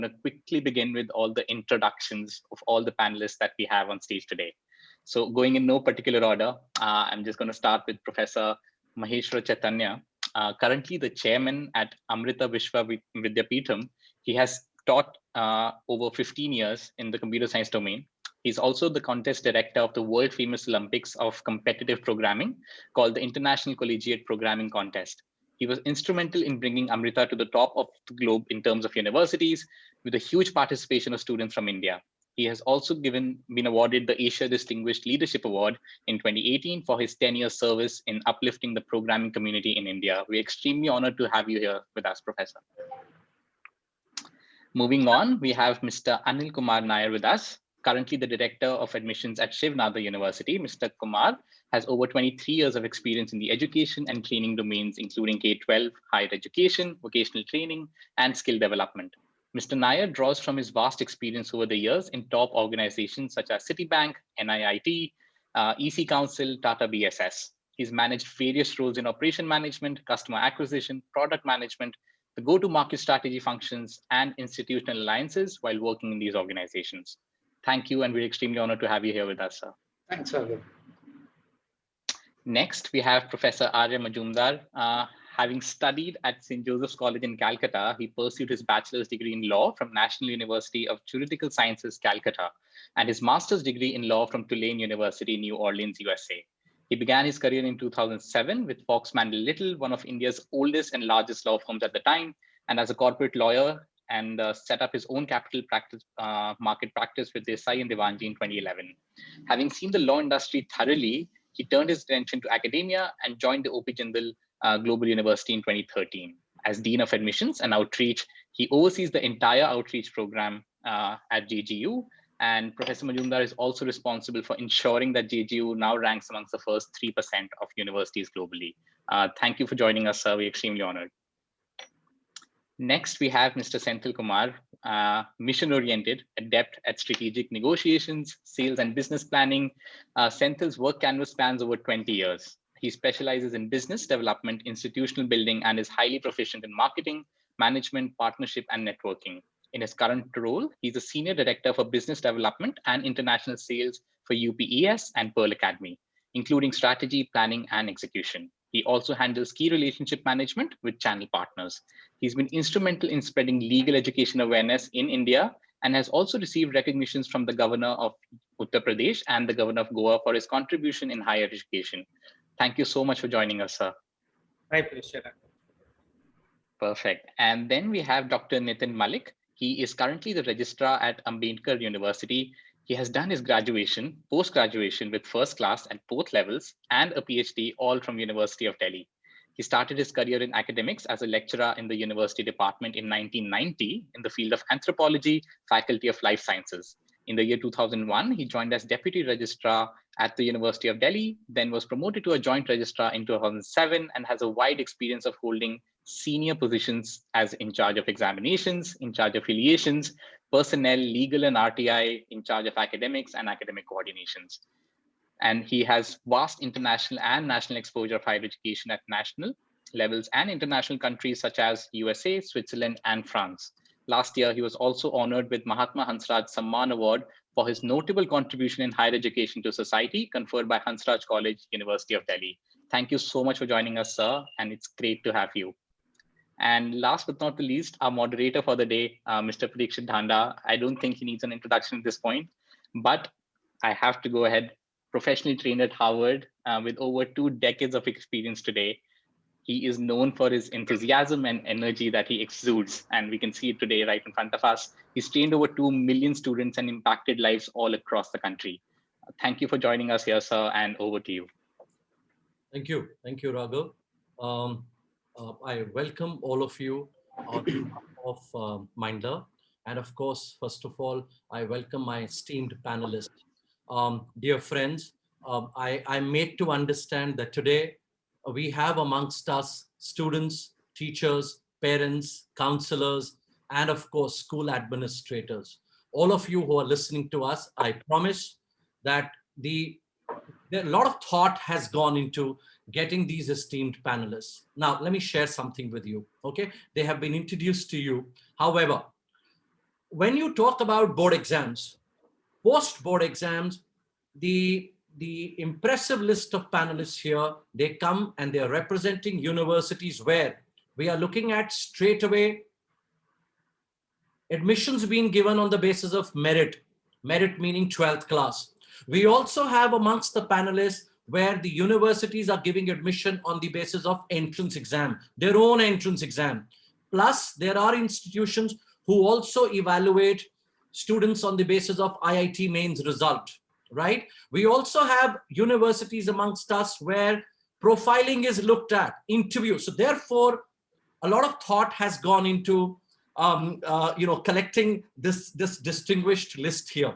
going to quickly begin with all the introductions of all the panelists that we have on stage today. So going in no particular order, I'm just going to start with Professor Maheshwara Chaitanya, currently the chairman at Amrita Vishwa Vidyapeetham. He has taught over 15 years in the computer science domain. He's also the contest director of the world famous Olympics of competitive programming called the International Collegiate Programming Contest. He was instrumental in bringing Amrita to the top of the globe in terms of universities, with a huge participation of students from India. He has also been awarded the Asia Distinguished Leadership Award in 2018 for his 10-year service in uplifting the programming community in India. We're extremely honored to have you here with us, Professor. Moving on, we have Mr. Anil Kumar Nair with us, currently the Director of Admissions at Shiv Nada University. Mr. Kumar has over 23 years of experience in the education and training domains, including K-12, higher education, vocational training, and skill development. Mr. Nair draws from his vast experience over the years in top organizations such as Citibank, NIIT, EC Council, Tata BSS. He's managed various roles in operation management, customer acquisition, product management, the go-to-market strategy functions, and institutional alliances while working in these organizations. Thank you, and we're extremely honored to have you here with us, sir. Thanks, Raghav. Next, we have Professor Arya Majumdar. Having studied at St. Joseph's College in Calcutta, he pursued his bachelor's degree in law from National University of Juridical Sciences, Calcutta, and his master's degree in law from Tulane University, New Orleans, USA. He began his career in 2007 with Fox Mandel Little, one of India's oldest and largest law firms at the time, and as a corporate lawyer, and set up his own capital practice, market practice with Desai and Devanji in 2011. Having seen the law industry thoroughly, he turned his attention to academia and joined the O.P. Jindal Global University in 2013. As Dean of Admissions and Outreach, he oversees the entire outreach program at JGU. And Professor Majumdar is also responsible for ensuring that JGU now ranks amongst the first 3% of universities globally. Thank you for joining us, sir. We're extremely honored. Next, we have Mr. Senthil Kumar, mission-oriented, adept at strategic negotiations, sales and business planning. Senthil's work canvas spans over 20 years. He specializes in business development, institutional building, and is highly proficient in marketing, management, partnership, and networking. In his current role, he's a senior director for business development and international sales for UPES and Pearl Academy, including strategy, planning, and execution. He also handles key relationship management with channel partners. He's been instrumental in spreading legal education awareness in India and has also received recognitions from the governor of Uttar Pradesh and the governor of Goa for his contribution in higher education. Thank you so much for joining us, sir. My pleasure. Perfect. And then we have Dr. Nitin Malik. He is currently the registrar at Ambedkar University. He has done his graduation, post-graduation with first class at both levels and a PhD, all from University of Delhi. He started his career in academics as a lecturer in the university department in 1990 in the field of anthropology, Faculty of Life Sciences. In the year 2001, he joined as deputy registrar at the University of Delhi, then was promoted to a joint registrar in 2007 and has a wide experience of holding senior positions as in charge of examinations, in charge of affiliations, personnel, legal and RTI, in charge of academics and academic coordinations. And he has vast international and national exposure of higher education at national levels and international countries such as USA, Switzerland, and France. Last year, he was also honored with Mahatma Hansraj Samman Award for his notable contribution in higher education to society, conferred by Hansraj College, University of Delhi. Thank you so much for joining us, sir, and it's great to have you. And last but not the least, our moderator for the day, Mr. Parikshit Dhanda. I don't think he needs an introduction at this point, but I have to go ahead. Professionally trained at Harvard with over 2 decades of experience today. He is known for his enthusiasm and energy that he exudes, and we can see it today right in front of us. He's trained over 2 million students and impacted lives all across the country. Thank you for joining us here, sir, and over to you. Thank you, Raghav. I welcome all of you on behalf of Mindler. And of course, first of all, I welcome my esteemed panelists. Dear friends, I'm made to understand that today we have amongst us students, teachers, parents, counselors, and of course, school administrators. All of you who are listening to us, I promise that a lot of thought has gone into getting these esteemed panelists. Now, let me share something with you, okay? They have been introduced to you. However, when you talk about board exams, post-board exams, the impressive list of panelists here, they come and they are representing universities where we are looking at straight away admissions being given on the basis of merit, merit meaning 12th class. We also have amongst the panelists where the universities are giving admission on the basis of entrance exam, their own entrance exam. Plus, there are institutions who also evaluate students on the basis of IIT mains result, right? We also have universities amongst us where profiling is looked at, interview. So therefore, a lot of thought has gone into collecting this distinguished list here.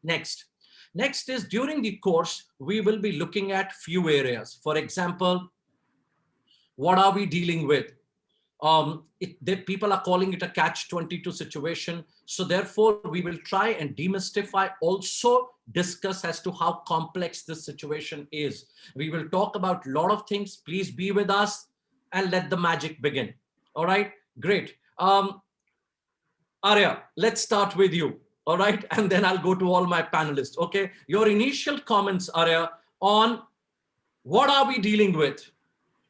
Next is during the course, we will be looking at few areas. For example, what are we dealing with? People are calling it a catch-22 situation. So therefore, we will try and demystify, also discuss as to how complex this situation is. We will talk about a lot of things. Please be with us and let the magic begin. All right, great. Arya, let's start with you. All right, and then I'll go to all my panelists. Okay, your initial comments, Arya, on what are we dealing with?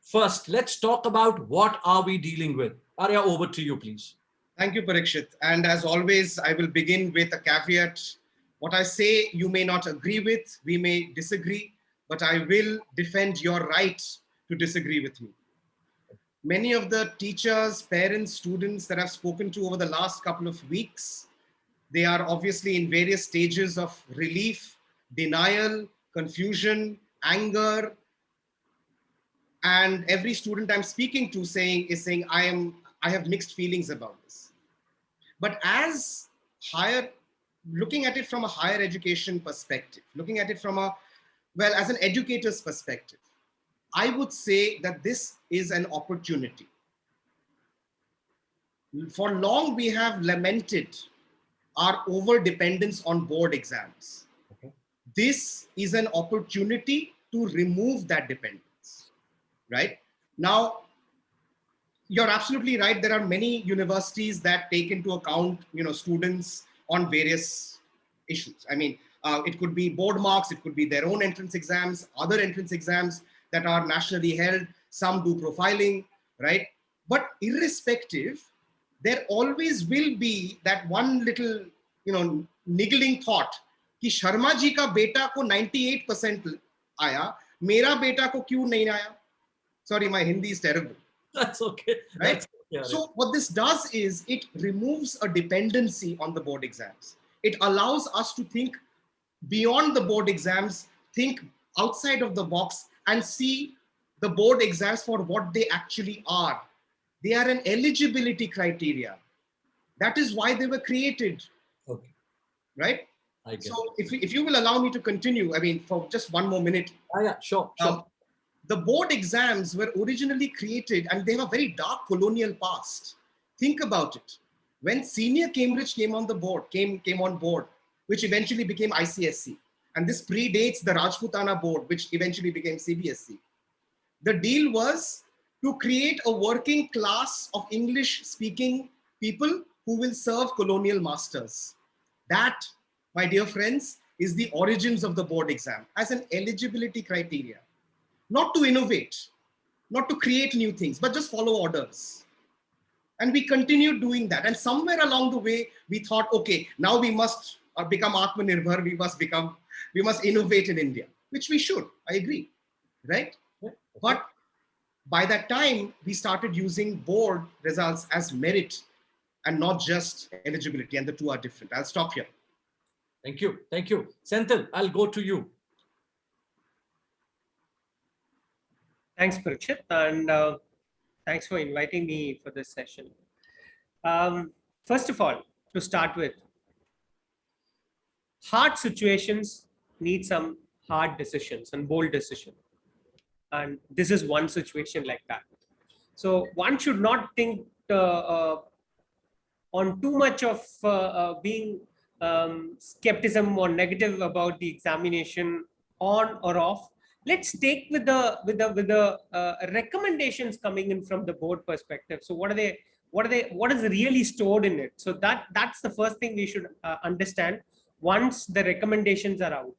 First, let's talk about what are we dealing with. Arya, over to you, please. Thank you, Parikshit. And as always, I will begin with a caveat. What I say, you may not agree with, we may disagree, but I will defend your right to disagree with me. Many of the teachers, parents, students that I've spoken to over the last couple of weeks, they are obviously in various stages of relief, denial, confusion, anger. And every student I'm speaking to is saying, I have mixed feelings about this. But as looking at it from a higher education perspective, looking at it from as an educator's perspective, I would say that this is an opportunity. For long, we have lamented our over-dependence on board exams. Okay. This is an opportunity to remove that dependence, right? Now, you're absolutely right. There are many universities that take into account, students on various issues. I mean, it could be board marks, it could be their own entrance exams, other entrance exams that are nationally held, some do profiling, right? But irrespective, there always will be that one little, niggling thought कि शर्मा जी का बेटा को 98% आया, मेरा बेटा को क्यों नहीं आया? Sorry, my Hindi is terrible. That's okay. Right? That's okay. So what this does is it removes a dependency on the board exams. It allows us to think beyond the board exams, think outside of the box, and see the board exams for what they actually are. They are an eligibility criteria. That is why they were created. Okay. Right? I get so if you will allow me to continue, I mean, for just one more minute. Yeah, sure. The board exams were originally created and they have a very dark colonial past. Think about it. When Senior Cambridge came on board, which eventually became ICSE, and this predates the Rajputana board, which eventually became CBSE. The deal was to create a working class of English-speaking people who will serve colonial masters. That, my dear friends, is the origins of the board exam as an eligibility criteria. Not to innovate, not to create new things, but just follow orders. And we continued doing that. And somewhere along the way, we thought, okay, now we must become Atmanirbhar, we must innovate in India, which we should, I agree, right? Yeah. Okay. But by that time, we started using board results as merit and not just eligibility, and the two are different. I'll stop here. Thank you. Thank you. Senthil, I'll go to you. Thanks, Parikshit, and thanks for inviting me for this session. First of all, to start with, hard situations need some hard decisions and bold decisions. And this is one situation like that. So one should not think on too much of being skepticism or negative about the examination on or off. Let's take with the recommendations coming in from the board perspective. So what are they what is really stored in it. So that's the first thing we should understand once the recommendations are out.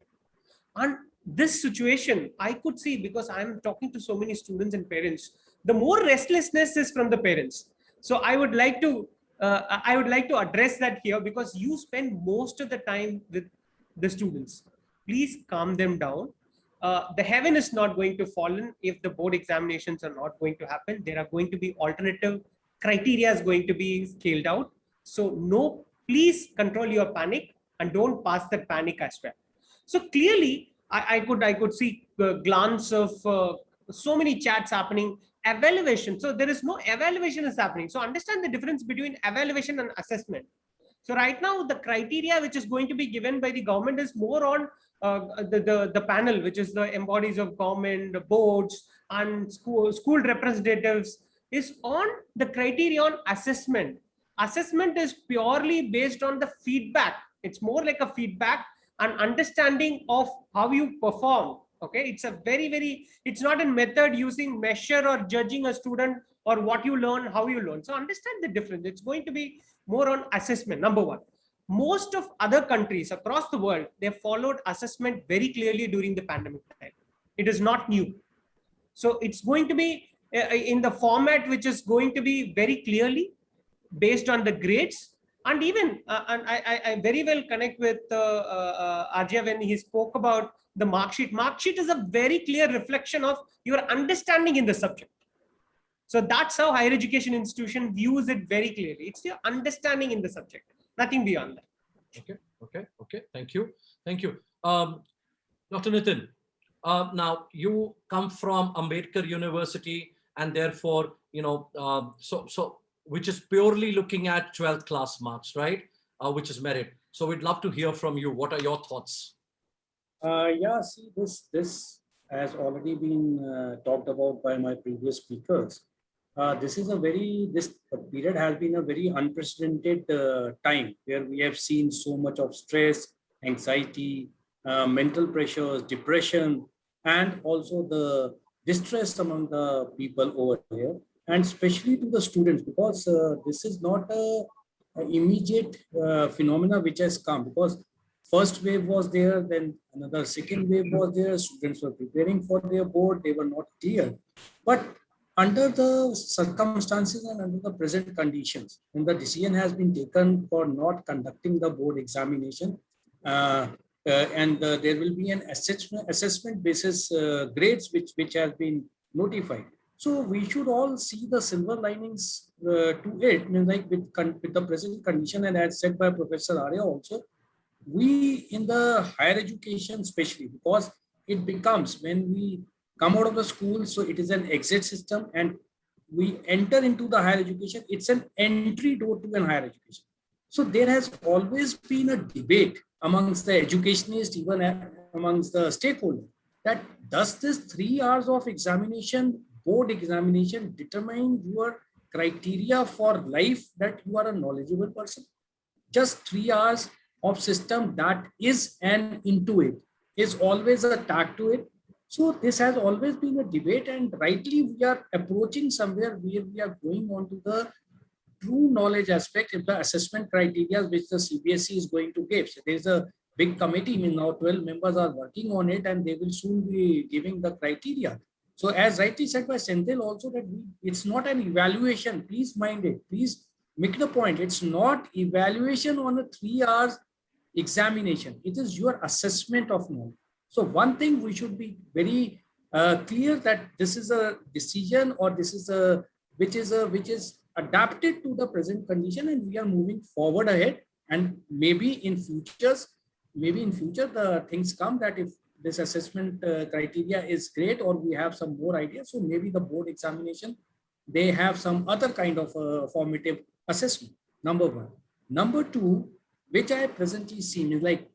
And this situation I could see, because I'm talking to so many students and parents, the more restlessness is from the parents. So I would like to address that here, because you spend most of the time with the students. Please calm them down. The heaven is not going to fallen if the board examinations are not going to happen. There are going to be alternative criteria is going to be scaled out. So no, please control your panic and don't pass that panic as well. So clearly, I could see a glance of so many chats happening. Evaluation. So there is no evaluation is happening. So understand the difference between evaluation and assessment. So right now, the criteria which is going to be given by the government is more on the panel, which is the embodies of government, the boards, and school representatives, is on the criteria on assessment. Assessment is purely based on the feedback. It's more like a feedback and understanding of how you perform. Okay, it's a very, it's not a method using measure or judging a student or what you learn, how you learn. So understand the difference. It's going to be more on assessment, number one. Most of other countries across the world, they followed assessment very clearly during the pandemic time. It is not new. So it's going to be in the format which is going to be very clearly based on the grades. And even and I very well connect with Arjya when he spoke about the mark sheet. Mark sheet is a very clear reflection of your understanding in the subject. So that's how higher education institution views it very clearly. It's your understanding in the subject, nothing beyond that. Okay. Thank you. Dr. Nitin, now you come from Ambedkar University, and therefore, so which is purely looking at 12th class marks, right? Which is merit. So we'd love to hear from you. What are your thoughts? Yeah, see, this has already been talked about by my previous speakers. This period has been a very unprecedented time, where we have seen so much of stress, anxiety, mental pressures, depression, and also the distress among the people over here, and especially to the students, because this is not a immediate phenomena which has come, because first wave was there, then another second wave was there. Students were preparing for their board, they were not clear. But under the circumstances and under the present conditions, when the decision has been taken for not conducting the board examination, and there will be an assessment basis grades which has been notified. So we should all see the silver linings to it, like with the present condition, and as said by Professor Arya also, we in the higher education especially, because it becomes when we come out of the school, so it is an exit system, and we enter into the higher education, it's an entry door to an higher education. So there has always been a debate amongst the educationists, even amongst the stakeholders, that does this 3 hours of examination, board examination, determine your criteria for life, that you are a knowledgeable person? Just 3 hours of system that is an into it is always a tag to it. So this has always been a debate, and rightly we are approaching somewhere where we are going on to the true knowledge aspect of the assessment criteria which the CBSE is going to give. So there's a big committee, now 12 members are working on it, and they will soon be giving the criteria. So as rightly said by Senthil also, that it's not an evaluation, please mind it, please make the point, it's not evaluation on a 3 hours examination, it is your assessment of knowledge. So one thing we should be very clear, that this is a decision, or this is a which is adapted to the present condition, and we are moving forward ahead. And maybe in future the things come that if this assessment criteria is great, or we have some more ideas, so maybe the board examination, they have some other kind of formative assessment. Number one. Number two, which I presently seen, is like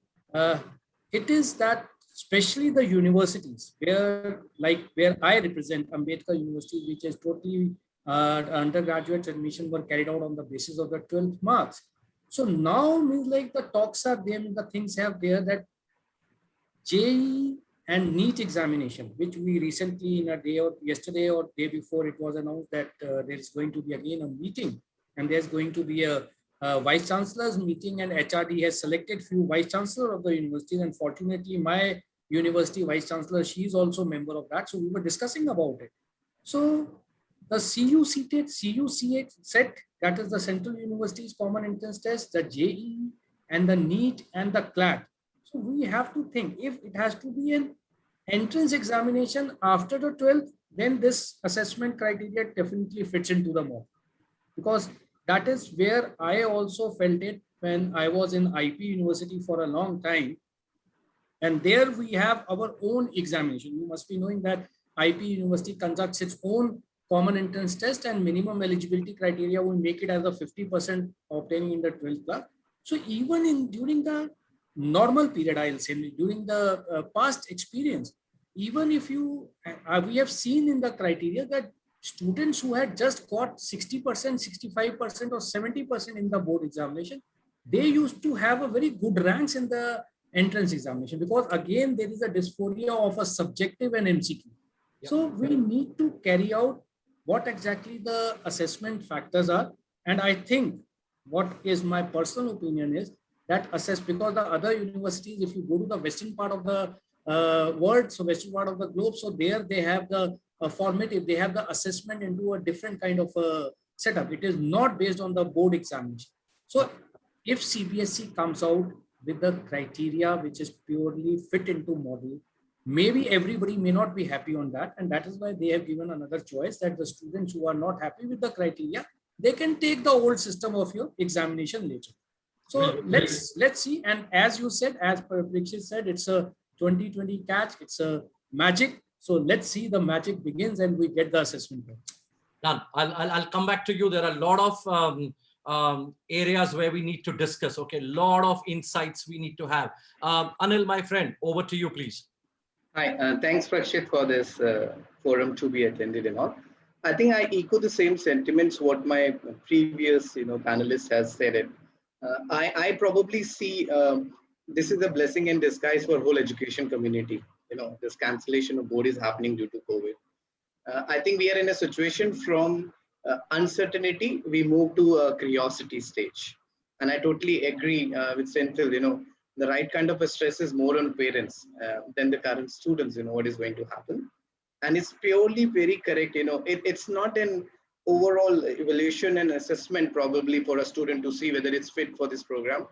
it is that especially the universities where I represent, Ambedkar University, which is totally undergraduate admission were carried out on the basis of the 12th marks. So now means like the talks are there, the things have there, that JEE and NEET examination, which we recently in a day or yesterday or day before, it was announced that there is going to be again a meeting, and there's going to be a vice chancellor's meeting, and HRD has selected few vice chancellor of the universities. And fortunately, my university vice chancellor, she's also a member of that. So we were discussing about it. So the CUCAT set, that is the Central Universities Common Entrance Test, the JEE, and the NEET and the CLAT. So we have to think, if it has to be an entrance examination after the 12th, then this assessment criteria definitely fits into the model, because that is where I also felt it when I was in IP University for a long time. And there we have our own examination. You must be knowing that IP University conducts its own common entrance test, and minimum eligibility criteria will make it as a 50% obtaining in the 12th class. So even during the normal period, I'll say, during the past experience, even if you, we have seen in the criteria that students who had just got 60%, 65% or 70% in the board examination, they used to have a very good ranks in the entrance examination, because again, there is a dysphoria of a subjective and MCQ. Yeah. So we need to carry out what exactly the assessment factors are. And I think what is my personal opinion is that because the other universities, if you go to the western part of the world, so western part of the globe, so there they have the formative, they have the assessment into a different kind of setup. It is not based on the board examination. So if CBSE comes out with the criteria which is purely fit into model, maybe everybody may not be happy on that, and that is why they have given another choice, that the students who are not happy with the criteria, they can take the old system of your examination later. So let's see. And as you said, as Parikshit said, it's a 2020 catch, it's a magic. So let's see the magic begins and we get the assessment. Done. I'll come back to you. There are a lot of areas where we need to discuss. Okay, a lot of insights we need to have. Anil, my friend, over to you, please. Hi, thanks, Prakshit, for this forum to be attended and all. I think I echo the same sentiments what my previous panelist has said it. I probably see this is a blessing in disguise for whole education community. This cancellation of board is happening due to COVID. I think we are in a situation from uncertainty, we move to a curiosity stage. And I totally agree with Senthil, the right kind of a stress is more on parents than the current students, what is going to happen. And it's purely very correct, it's not an overall evaluation and assessment probably for a student to see whether it's fit for this program.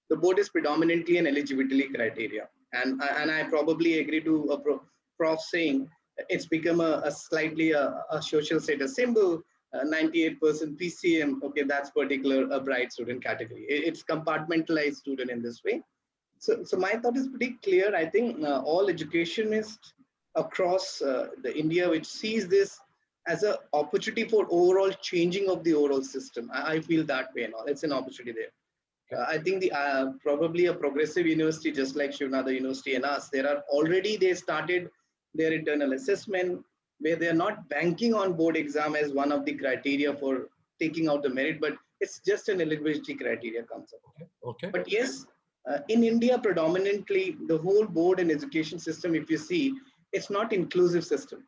The board is predominantly an eligibility criteria. And I probably agree to a prof saying it's become a slightly a social status symbol, 98% PCM, okay, that's particular a bright student category. It's compartmentalized student in this way. So my thought is pretty clear. I think all educationists across the India which sees this as an opportunity for overall changing of the overall system. I feel that way and all. It's an opportunity there. I think the probably a progressive university just like Shivnada University and us, they started their internal assessment where they're not banking on board exam as one of the criteria for taking out the merit, but it's just an eligibility criteria comes up. Okay. But yes, in India predominantly the whole board and education system, if you see, it's not inclusive system.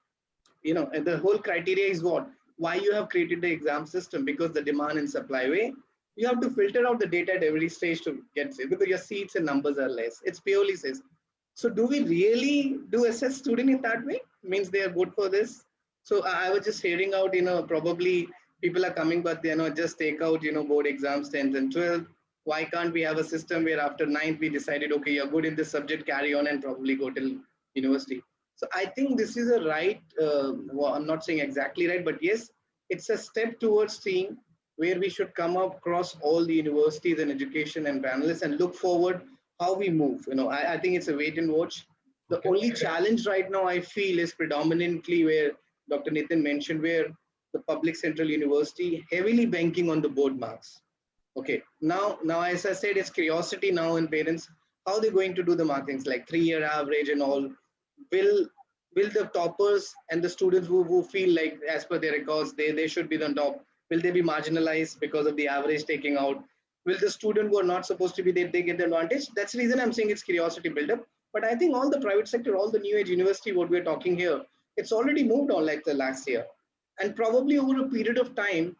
And the whole criteria is what? Why you have created the exam system? Because the demand and supply way, you have to filter out the data at every stage to get it, because your seats and numbers are less. It's purely says. So do we really do assess student in that way? Means they are good for this. So I was just hearing out, probably people are coming, but they just take out, board exams 10th and 12th. Why can't we have a system where after 9th we decided, okay, you're good in this subject, carry on and probably go till university. So I think this is a right, well, I'm not saying exactly right, but yes, it's a step towards seeing where we should come across all the universities and education and panelists and look forward how we move. I think it's a wait and watch. The only challenge right now I feel is predominantly where Dr. Nitin mentioned, where the public central university heavily banking on the board marks. Okay, now as I said, it's curiosity now in parents, how they're going to do the markings, like 3-year average and all. Will the toppers and the students who feel like as per their records, they should be on top, will they be marginalized because of the average taking out? Will the student who are not supposed to be there, they get the advantage? That's the reason I'm saying it's curiosity buildup. But I think all the private sector, all the new age university, what we're talking here, it's already moved on like the last year. And probably over a period of time,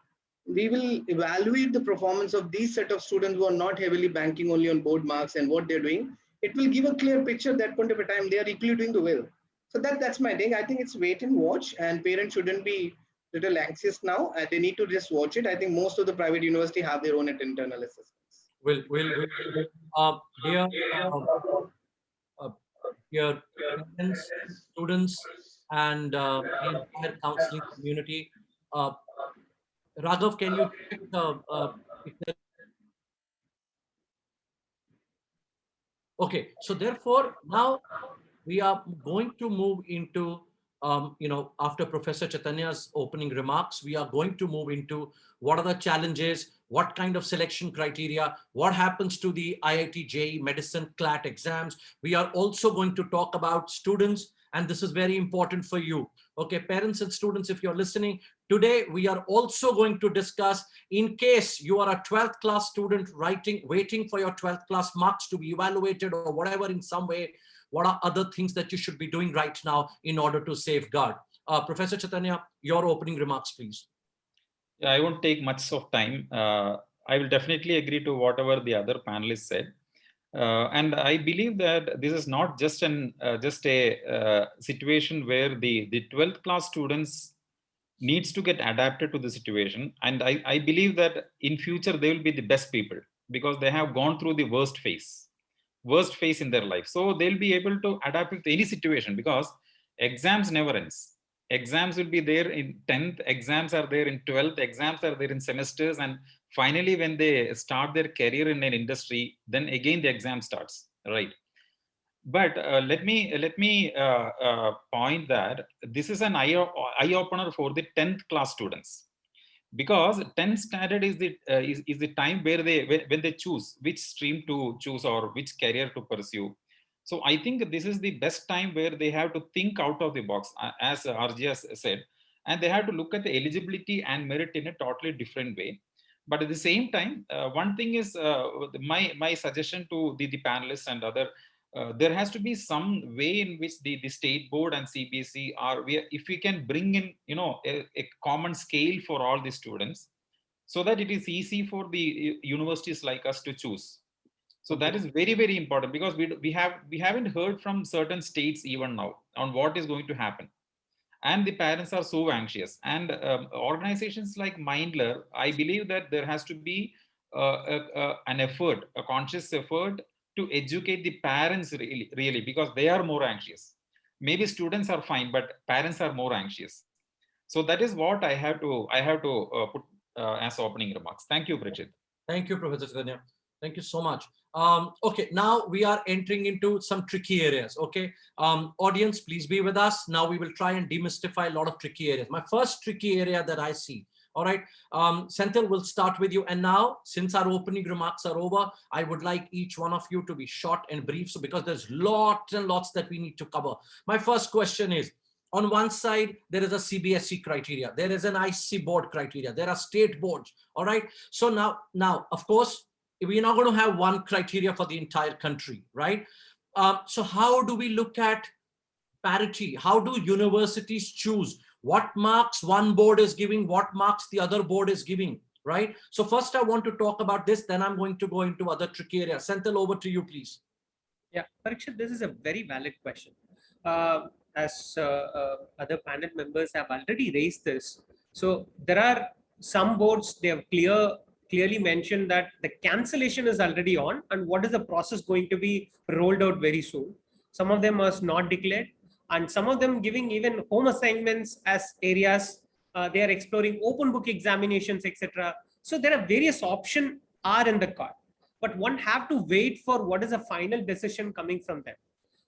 we will evaluate the performance of these set of students who are not heavily banking only on board marks and what they're doing. It will give a clear picture at that point of a time they are equally doing the well. So that's my thing. I think it's wait and watch, and parents shouldn't be little anxious now. They need to just watch it. I think most of the private university have their own internal assessments. Dear, uh, dear parents, students, and the entire counseling community, uh, Raghav, can you check if there... Okay, so therefore now we are going to move into, after Professor Chaitanya's opening remarks, we are going to move into what are the challenges, what kind of selection criteria, what happens to the IIT JEE Medicine CLAT exams. We are also going to talk about students, and this is very important for you. Okay, parents and students, if you're listening, today we are also going to discuss, in case you are a 12th class student waiting for your 12th class marks to be evaluated or whatever in some way, what are other things that you should be doing right now in order to safeguard? Professor Chaitanya, your opening remarks, please. Yeah, I won't take much of time. I will definitely agree to whatever the other panelists said. And I believe that this is not just a situation where the 12th class students needs to get adapted to the situation. And I believe that in future, they will be the best people because they have gone through the worst phase in their life. So they'll be able to adapt to any situation because exams never ends. Exams will be there in 10th, exams are there in 12th, exams are there in semesters. And finally, when they start their career in an industry, then again the exam starts, right? But let me point that this is an eye opener for the 10th class students, because 10th standard is the time where when they choose which stream to choose or which career to pursue. So I think this is the best time where they have to think out of the box, as RJ has said, and they have to look at the eligibility and merit in a totally different way. But at the same time, one thing is my suggestion to the panelists and other, there has to be some way in which the state board and CBSE are, if we can bring in, a common scale for all the students, so that it is easy for the universities like us to choose. So that is very, very important, because we haven't heard from certain states even now on what is going to happen. And the parents are so anxious. And organizations like Mindler, I believe that there has to be an effort, a conscious effort to educate the parents really, because they are more anxious. Maybe students are fine, but parents are more anxious. So that is what I have to put as opening remarks. Thank you, Bridget. Thank you, Professor Chaitanya. Thank you so much. Okay, now we are entering into some tricky areas. Okay, audience, please be with us. Now we will try and demystify a lot of tricky areas. My first tricky area that I see. All right, Senthil, we'll start with you. And now, since our opening remarks are over, I would like each one of you to be short and brief. So because there's lots and lots that we need to cover. My first question is, on one side, there is a CBSE criteria. There is an IC board criteria. There are state boards. All right. So now, of course, we're not going to have one criteria for the entire country, right? So how do we look at parity? How do universities choose what marks one board is giving, what marks the other board is giving, right? So first I want to talk about this, then I'm going to go into other tricky areas. Senthil, over to you, please. Yeah, Parikshit, this is a very valid question. As other panel members have already raised this. So there are some boards, they have clearly mentioned that the cancellation is already on and what is the process going to be rolled out very soon. Some of them are not declared, and some of them giving even home assignments as areas. They are exploring open book examinations, etc. So there are various options are in the card, but one have to wait for what is a final decision coming from them.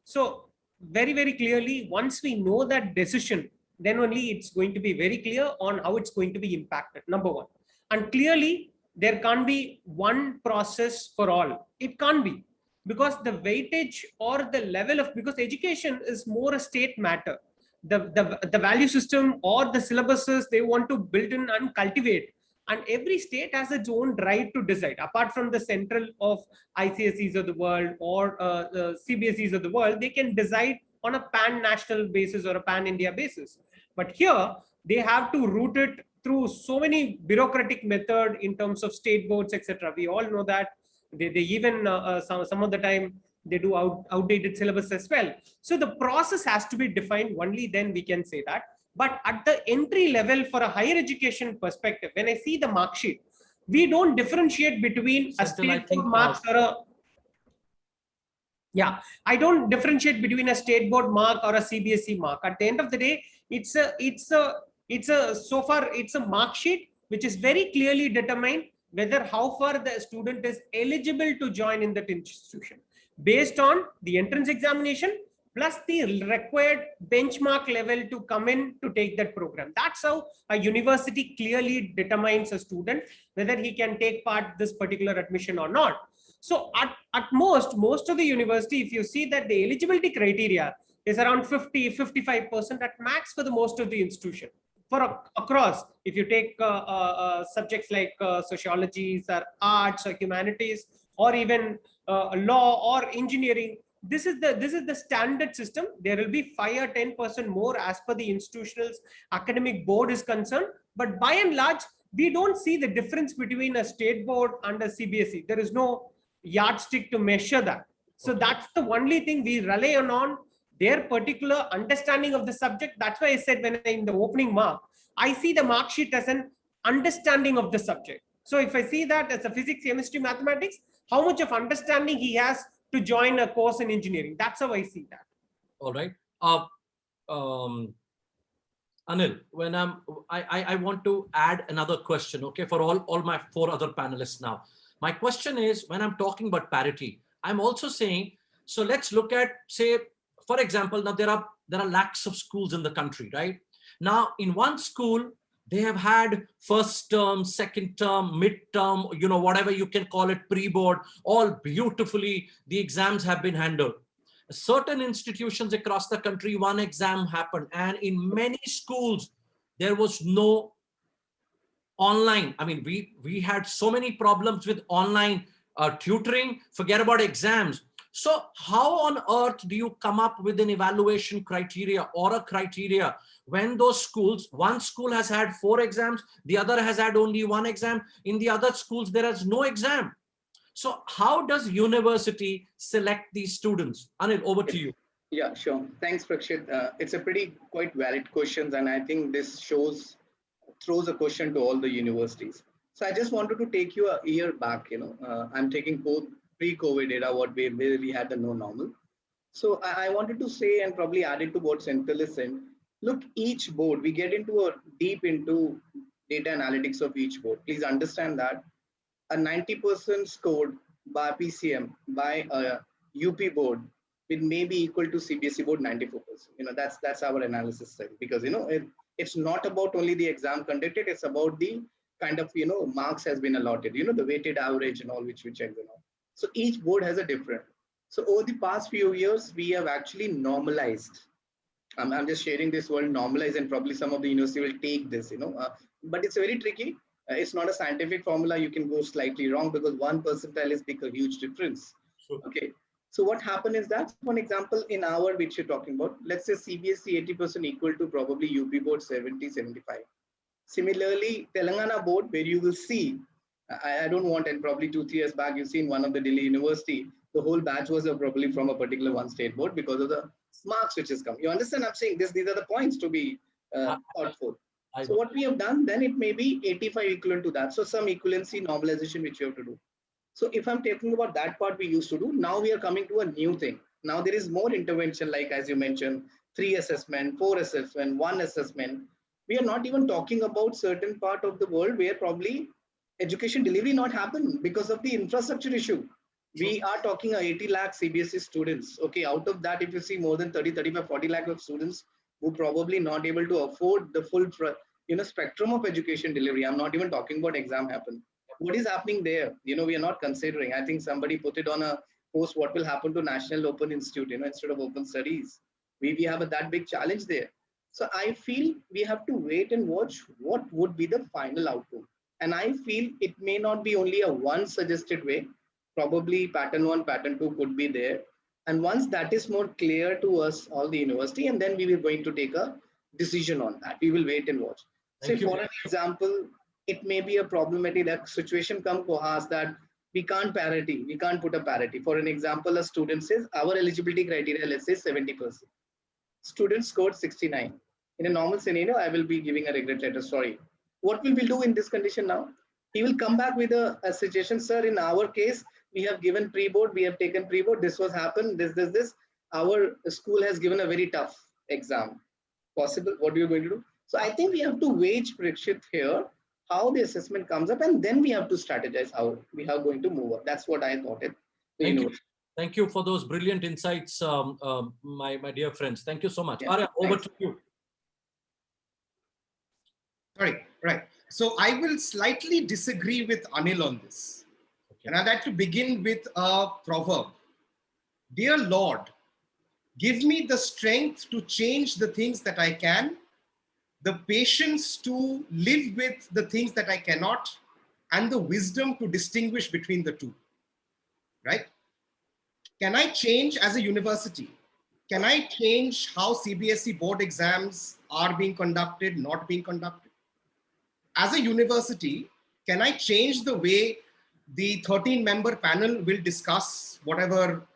So very, very clearly, once we know that decision, then only it's going to be very clear on how it's going to be impacted, number one. And clearly, there can't be one process for all. It can't be, because the weightage or the level of, because education is more a state matter. The value system or the syllabuses they want to build in and cultivate. And every state has its own right to decide, apart from the central of ICSEs of the world or the CBSEs of the world, they can decide on a pan-national basis or a pan-India basis. But here, they have to root it through so many bureaucratic method in terms of state boards, etc. We all know that they even some of the time they do outdated syllabus as well. So the process has to be defined. Only then we can say that. But at the entry level for a higher education perspective, when I see the mark sheet, we don't differentiate between a state board marks or a I don't differentiate between a state board mark or a CBSE mark. At the end of the day, it's a mark sheet which is very clearly determined whether how far the student is eligible to join in that institution based on the entrance examination plus the required benchmark level to come in to take that program. That's how a university clearly determines a student whether he can take part this particular admission or not. So at most of the university, if you see that the eligibility criteria is around 50-55% at max for the most of the institution. For across, if you take subjects like sociology or arts or humanities or even law or engineering, this is the standard system. There will be 5 or 10% more as per the institutional's academic board is concerned. But by and large, we don't see the difference between a state board and a CBSE. There is no yardstick to measure that. So that's the only thing we rely on their particular understanding of the subject. That's why I said when in the opening mark, I see the mark sheet as an understanding of the subject. So if I see that as a physics, chemistry, mathematics, how much of understanding he has to join a course in engineering. That's how I see that. All right. Anil, when I want to add another question, okay, for all my 4 other panelists now. My question is, when I'm talking about parity, I'm also saying, so let's look at, say, for example, now there are lakhs of schools in the country, right? Now, in one school, they have had first term, second term, mid-term, whatever you can call it, pre-board, all beautifully, the exams have been handled. Certain institutions across the country, one exam happened, and in many schools, there was no online. I mean, we had so many problems with online tutoring, forget about exams. So how on earth do you come up with an evaluation criteria or a criteria when those schools, one school has had 4 exams, the other has had only 1 exam, in the other schools there is no exam? So how does university select these students? Anil, over to you. Yeah, sure. Thanks, Prakshit. It's a quite valid question, and I think this throws a question to all the universities. So I just wanted to take you a year back. I'm taking both pre-COVID era, what we really had the no normal. So I wanted to say, and probably add it to what Senthil is saying. Look, each board, we get deep into data analytics of each board. Please understand that a 90% scored by PCM by a UP board will maybe equal to CBSE board 94%. That's our analysis set, because it's not about only the exam conducted, it's about the kind of marks has been allotted, the weighted average and all which we check. So each board has a different. So over the past few years, we have actually normalized. I'm just sharing this word normalize, and probably some of the university will take this, but it's very tricky. It's not a scientific formula. You can go slightly wrong because 1 percentile is a huge difference. Sure. Okay. So what happened is that, for example, in our, which you're talking about, let's say CBSE 80% equal to probably UP board 70, 75. Similarly, Telangana board, where you will see, I don't want, and probably 2-3 years back, you've seen one of the Delhi University, the whole batch was probably from a particular one state board because of the marks which has come. You understand? I'm saying these are the points to be thoughtful. So what we have done, then it may be 85 equivalent to that. So some equivalency normalization which you have to do. So if I'm talking about that part we used to do, now we are coming to a new thing. Now there is more intervention, like as you mentioned, 3 assessment, 4 assessment, 1 assessment. We are not even talking about certain part of the world where probably education delivery not happen because of the infrastructure issue. We are talking 80 lakh CBSE students. Okay, out of that, if you see more than 30, 35, 40 lakh of students who probably not able to afford the full spectrum of education delivery. I'm not even talking about exam happen. What is happening there? We are not considering. I think somebody put it on a post, what will happen to National Open Institute, instead of open studies. We have that big challenge there. So I feel we have to wait and watch what would be the final outcome. And I feel it may not be only a one suggested way. Probably pattern 1, pattern 2 could be there. And once that is more clear to us, all the university, and then we will going to take a decision on that. We will wait and watch. So for an example, it may be a problematic that situation come to us that we can't parity, we can't put a parity. For an example, a student says our eligibility criteria, let's say 70%. Student scored 69. In a normal scenario, I will be giving a regret letter, sorry. What will we do in this condition now? He will come back with a suggestion, sir, in our case, we have given pre-board, we have taken pre-board, this was happened, this. Our school has given a very tough exam. Possible, what are you going to do? So I think we have to wage Prakshit here, how the assessment comes up, and then we have to strategize how we are going to move up. That's what I thought it. Thank you. Thank you for those brilliant insights, my dear friends. Thank you so much. Yeah, Arya, over to you. Right. So I will slightly disagree with Anil on this. Okay. And I'd like to begin with a proverb. Dear Lord, give me the strength to change the things that I can, the patience to live with the things that I cannot, and the wisdom to distinguish between the two. Right? Can I change as a university? Can I change how CBSE board exams are being conducted, not being conducted? As a university, can I change the way the 13-member panel will discuss whatever,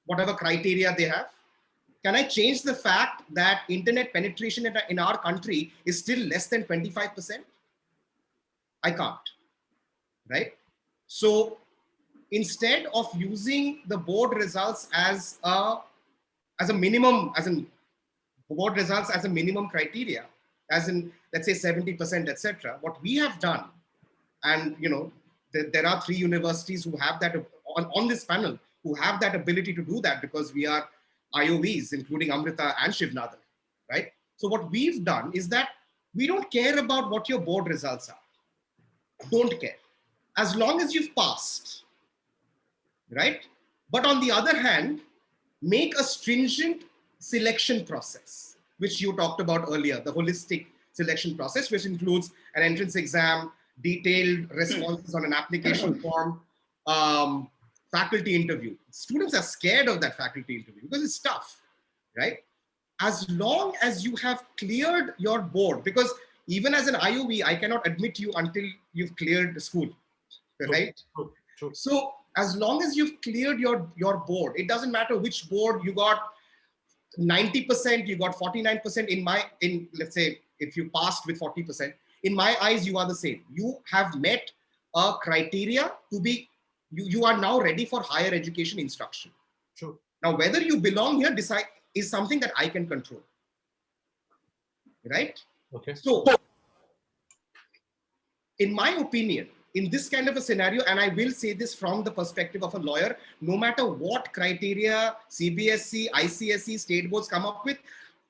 whatever criteria they have? Can I change the fact that internet penetration in our country is still less than 25%? I can't, right? So instead of using the board results as a minimum, board results as a minimum criteria, as in, let's say 70%, etc. What we have done, and there are 3 universities who have that on this panel, who have that ability to do that because we are IOVs, including Amrita and Shivnadar, right? So what we've done is that we don't care about what your board results are. Don't care. As long as you've passed, right? But on the other hand, make a stringent selection process, which you talked about earlier, the holistic selection process, which includes an entrance exam, detailed responses on an application form, faculty interview. Students are scared of that faculty interview because it's tough, right? As long as you have cleared your board, because even as an IOV, I cannot admit you until you've cleared the school, right? True. So as long as you've cleared your board, it doesn't matter which board you got 90%, you got 49%. Let's say if you passed with 40%, in my eyes, you are the same. You have met a criteria to be, you are now ready for higher education instruction. True. Now, whether you belong here is something that I can control, right? Okay. So, in my opinion, in this kind of a scenario, and I will say this from the perspective of a lawyer, no matter what criteria CBSE, ICSE, state boards come up with,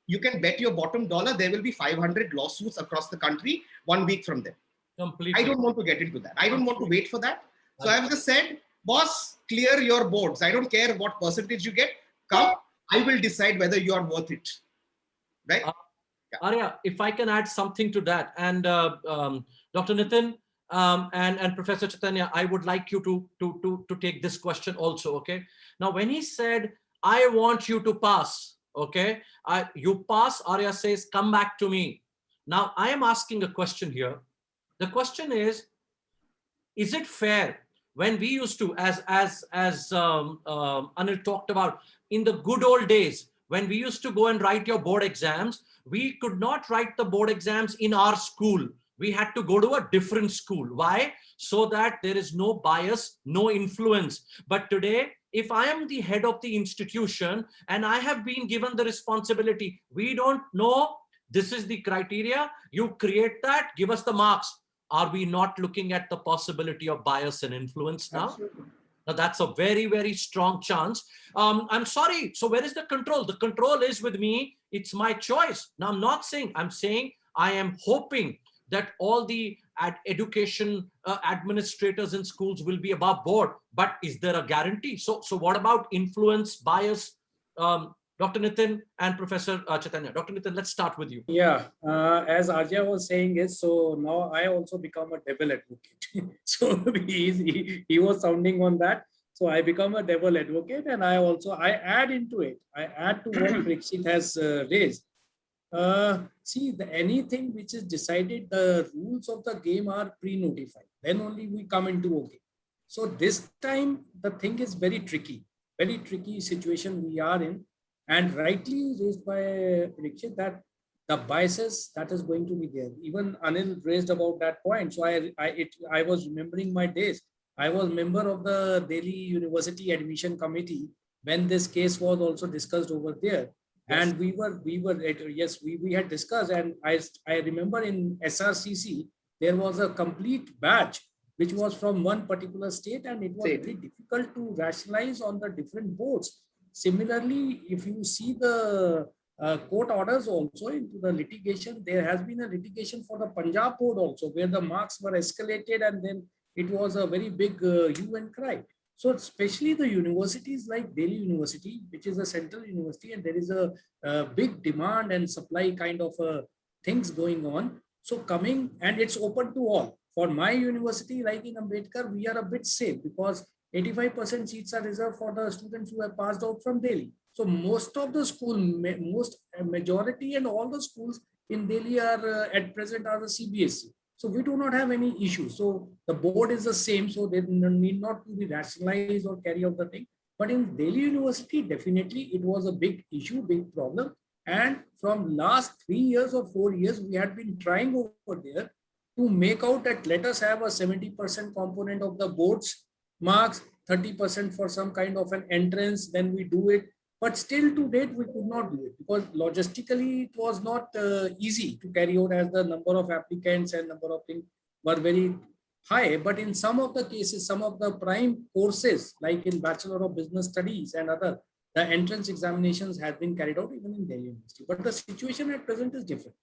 you can bet your bottom dollar there will be 500 lawsuits across the country 1 week from then. Completely. I don't want to get into that. I don't want to wait for that. So I've just said, boss, clear your boards. I don't care what percentage you get. Come, I will decide whether you are worth it. Right? Arya, if I can add something to that, and Dr. Nitin and Professor Chaitanya, I would like you to take this question also. Okay. Now, when he said, "I want you to pass," okay, you pass. Arya says, "Come back to me." Now, I am asking a question here. The question is it fair when we used to, as Anil talked about, in the good old days, when we used to go and write your board exams, we could not write the board exams in our school. We had to go to a different school. Why? So that there is no bias, no influence. But today, if I am the head of the institution and I have been given the responsibility, we don't know, this is the criteria, you create that, give us the marks. Are we not looking at the possibility of bias and influence now? Absolutely. Now, that's a very, very strong chance. I'm sorry. So where is the control? The control is with me. It's my choice. Now, I'm saying I am hoping that all the education administrators in schools will be above board. But is there a guarantee? So what about influence, bias? Dr. Nitin and Professor Chaitanya. Dr. Nitin, let's start with you. Yeah, as Arya was saying is, so now I also become a devil advocate. So he was sounding on that. So I become a devil advocate and I add into it. I add to what Prakshit has raised. See, anything which is decided, the rules of the game are pre-notified. Then only we come into OK. So this time the thing is very tricky situation we are in, and rightly raised by Parikshit that the biases that is going to be there. Even Anil raised about that point. So I was remembering my days. I was member of the Delhi University Admission Committee when this case was also discussed over there. Yes. And we had discussed, and I remember in SRCC there was a complete batch which was from one particular state, and it was very difficult to rationalize on the different boards. Similarly, if you see the court orders also into the litigation, there has been a litigation for the Punjab board also, where the marks were escalated, and then it was a very big hue and cry. So especially the universities like Delhi University, which is a central university, and there is a big demand and supply kind of things going on. So coming, and it's open to all. For my university, like in Ambedkar, we are a bit safe because 85% seats are reserved for the students who have passed out from Delhi. So most of the school, majority and all the schools in Delhi are at present are the CBSE. So we do not have any issues. So the board is the same. So they need not to be rationalized or carry out the thing. But in Delhi University, definitely it was a big issue, big problem. And from last 3 years or 4 years, we had been trying over there to make out that let us have a 70% component of the board's marks, 30% for some kind of an entrance, then we do it. But still to date, we could not do it because logistically it was not easy to carry out, as the number of applicants and number of things were very high. But in some of the cases, some of the prime courses, like in Bachelor of Business Studies and other, the entrance examinations have been carried out even in Delhi University. But the situation at present is different.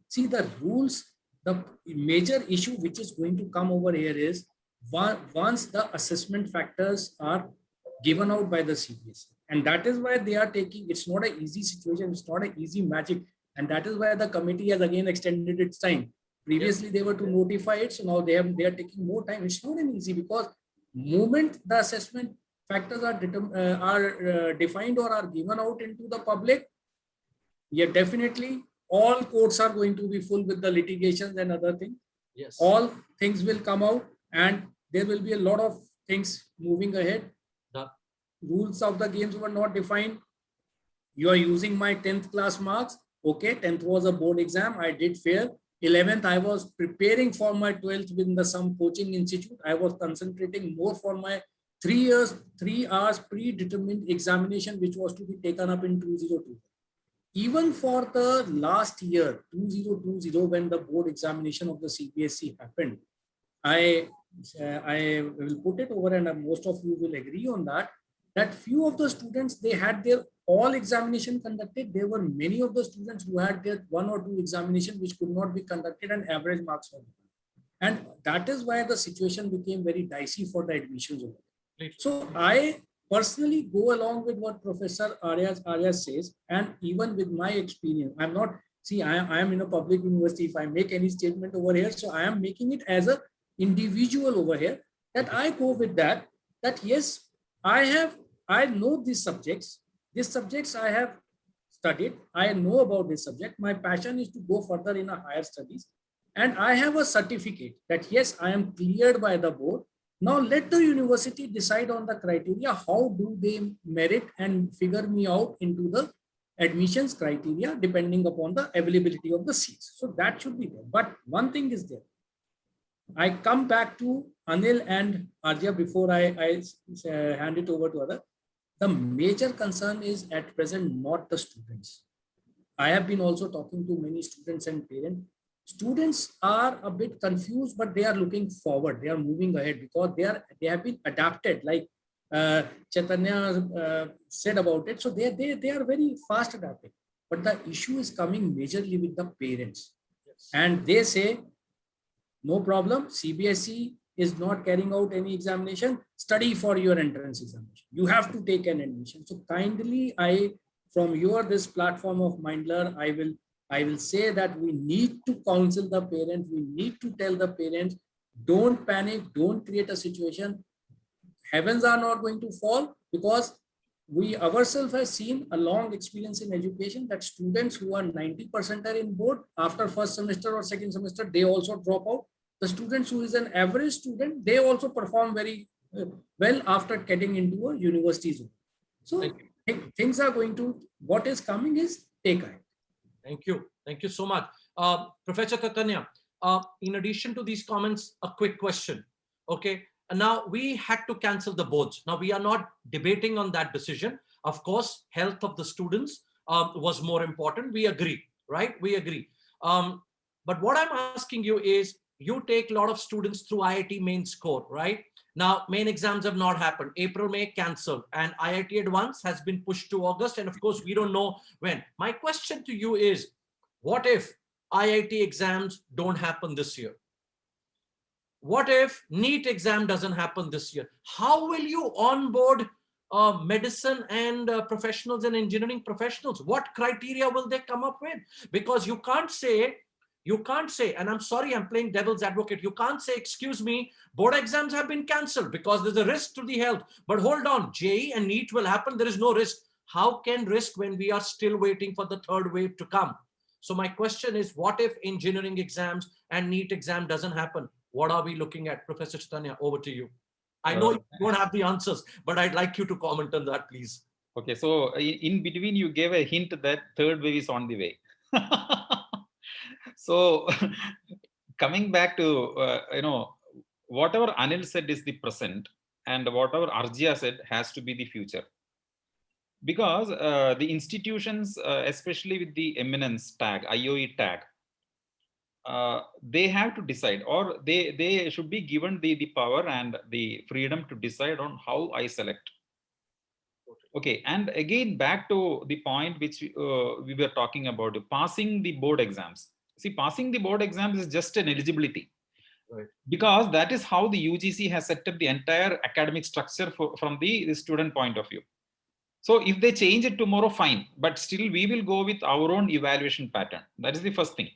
See, the rules, the major issue which is going to come over here is once the assessment factors are given out by the CBSE. And that is why they are taking, it's not an easy situation, it's not an easy magic. And that is why the committee has again extended its time. Previously, they were to notify it, so now they are taking more time. It's not an easy, because moment the assessment factors are defined or are given out into the public, yeah, definitely all courts are going to be full with the litigations and other things. Yes. All things will come out, and there will be a lot of things moving ahead. Rules of the games were not defined. You are using my 10th class marks. Okay, 10th was a board exam. I did fair. 11th, I was preparing for my 12th with some coaching institute. I was concentrating more for my 3 hours predetermined examination, which was to be taken up in 2020. Even for the last year, 2020, when the board examination of the CBSE happened, I will put it over, and most of you will agree on that few of the students, they had their all examination conducted. There were many of the students who had their 1 or 2 examination which could not be conducted, and average marks were given. And that is why the situation became very dicey for the admissions. So I personally go along with what Professor Arya says, and even with my experience, I'm not, see, I am in a public university. If I make any statement over here, so I am making it as an individual over here, that I go with that yes, I know these subjects. These subjects I have studied. I know about this subject. My passion is to go further in a higher studies. And I have a certificate that yes, I am cleared by the board. Now let the university decide on the criteria. How do they merit and figure me out into the admissions criteria depending upon the availability of the seats. So that should be there. But one thing is there. I come back to Anil and Arya before I hand it over to other. The major concern is at present not the students. I have been also talking to many students and parents. Students are a bit confused, but they are looking forward. They are moving ahead because they have been adapted, like Chaitanya said about it. So they are very fast adapting. But the issue is coming majorly with the parents. Yes. And they say, no problem, CBSE is not carrying out any examination, study for your entrance examination. You have to take an admission. So kindly, from this platform of Mindler, I will say that we need to counsel the parents. We need to tell the parents, don't panic, don't create a situation. Heavens are not going to fall, because we ourselves have seen a long experience in education that students who are 90% in board after first semester or second semester, they also drop out. The students who is an average student, they also perform very well after getting into a university zone. So things are going to, what is coming is take ahead. Thank you. Thank you so much. Professor Tatanya, in addition to these comments, a quick question. Okay. And now we had to cancel the boards. Now we are not debating on that decision. Of course, health of the students was more important. We agree, right? We agree. But what I'm asking you is, you take a lot of students through IIT main score, right? Now, main exams have not happened. April, May cancelled, and IIT Advanced has been pushed to August. And of course, we don't know when. My question to you is, what if IIT exams don't happen this year? What if NEET exam doesn't happen this year? How will you onboard medicine and professionals and engineering professionals? What criteria will they come up with? Because you can't say, and I'm sorry, I'm playing devil's advocate. You can't say, excuse me, board exams have been cancelled because there's a risk to the health. But hold on, JEE and NEET will happen. There is no risk. How can risk when we are still waiting for the third wave to come? So my question is, what if engineering exams and NEET exam doesn't happen? What are we looking at? Professor Chaitanya, over to you. I know you don't have the answers, but I'd like you to comment on that, please. Okay, so in between, you gave a hint that third wave is on the way. So coming back to, whatever Anil said is the present, and whatever Arjia said has to be the future. Because the institutions, especially with the eminence tag, IOE tag, they have to decide, or they should be given the power and the freedom to decide on how I select. Okay, and again, back to the point which we were talking about, passing the board exams. See, passing the board exams is just an eligibility. Right. Because that is how the UGC has set up the entire academic structure from the student point of view. So if they change it tomorrow, fine, but still we will go with our own evaluation pattern. That is the first thing.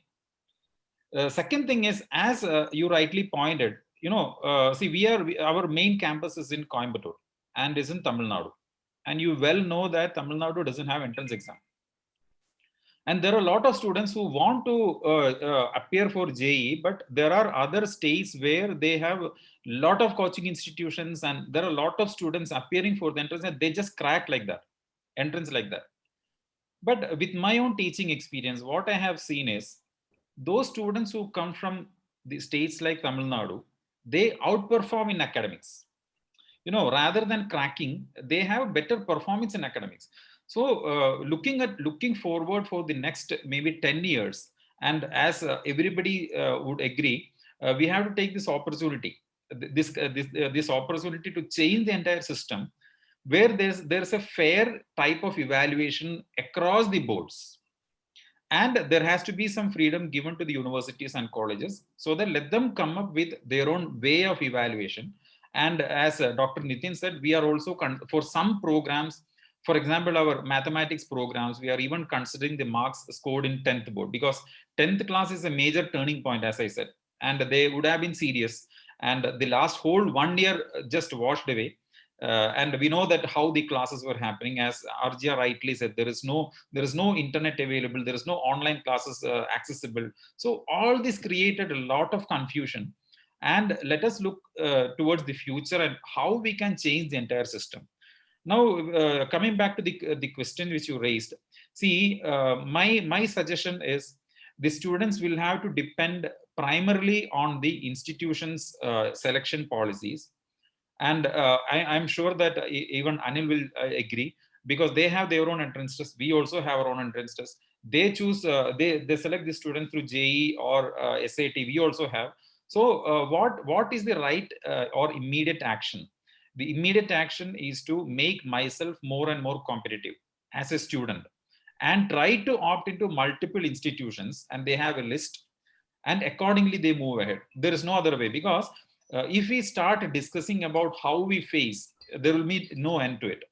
Second thing is, as you rightly pointed, see, our main campus is in Coimbatore and is in Tamil Nadu. And you well know that Tamil Nadu doesn't have entrance exam. And there are a lot of students who want to appear for JEE, but there are other states where they have a lot of coaching institutions, and there are a lot of students appearing for the entrance, and they just crack like that, entrance like that. But with my own teaching experience, what I have seen is, those students who come from the states like Tamil Nadu, they outperform in academics. Rather than cracking, they have better performance in academics. So looking forward for the next maybe 10 years, and as everybody would agree, we have to take this opportunity, this opportunity to change the entire system, where there's a fair type of evaluation across the boards. And there has to be some freedom given to the universities and colleges, so that let them come up with their own way of evaluation. And as Dr. Nitin said, we are also, for some programs, for example, our mathematics programs, we are even considering the marks scored in 10th board, because 10th class is a major turning point, as I said, and they would have been serious. And the last whole 1 year just washed away. And we know that how the classes were happening. As Arjia rightly said, there is no internet available, there is no online classes accessible. So all this created a lot of confusion. And let us look towards the future and how we can change the entire system. Now, coming back to the question which you raised, see, my suggestion is, the students will have to depend primarily on the institution's selection policies. And I'm sure that even Anil will agree, because they have their own entrance test. We also have our own entrance test. They choose, they select the student through JEE or SAT. We also have. So what is the right or immediate action? The immediate action is to make myself more and more competitive as a student, and try to opt into multiple institutions, and they have a list, and accordingly they move ahead. There is no other way, because if we start discussing about how we face, there will be no end to it.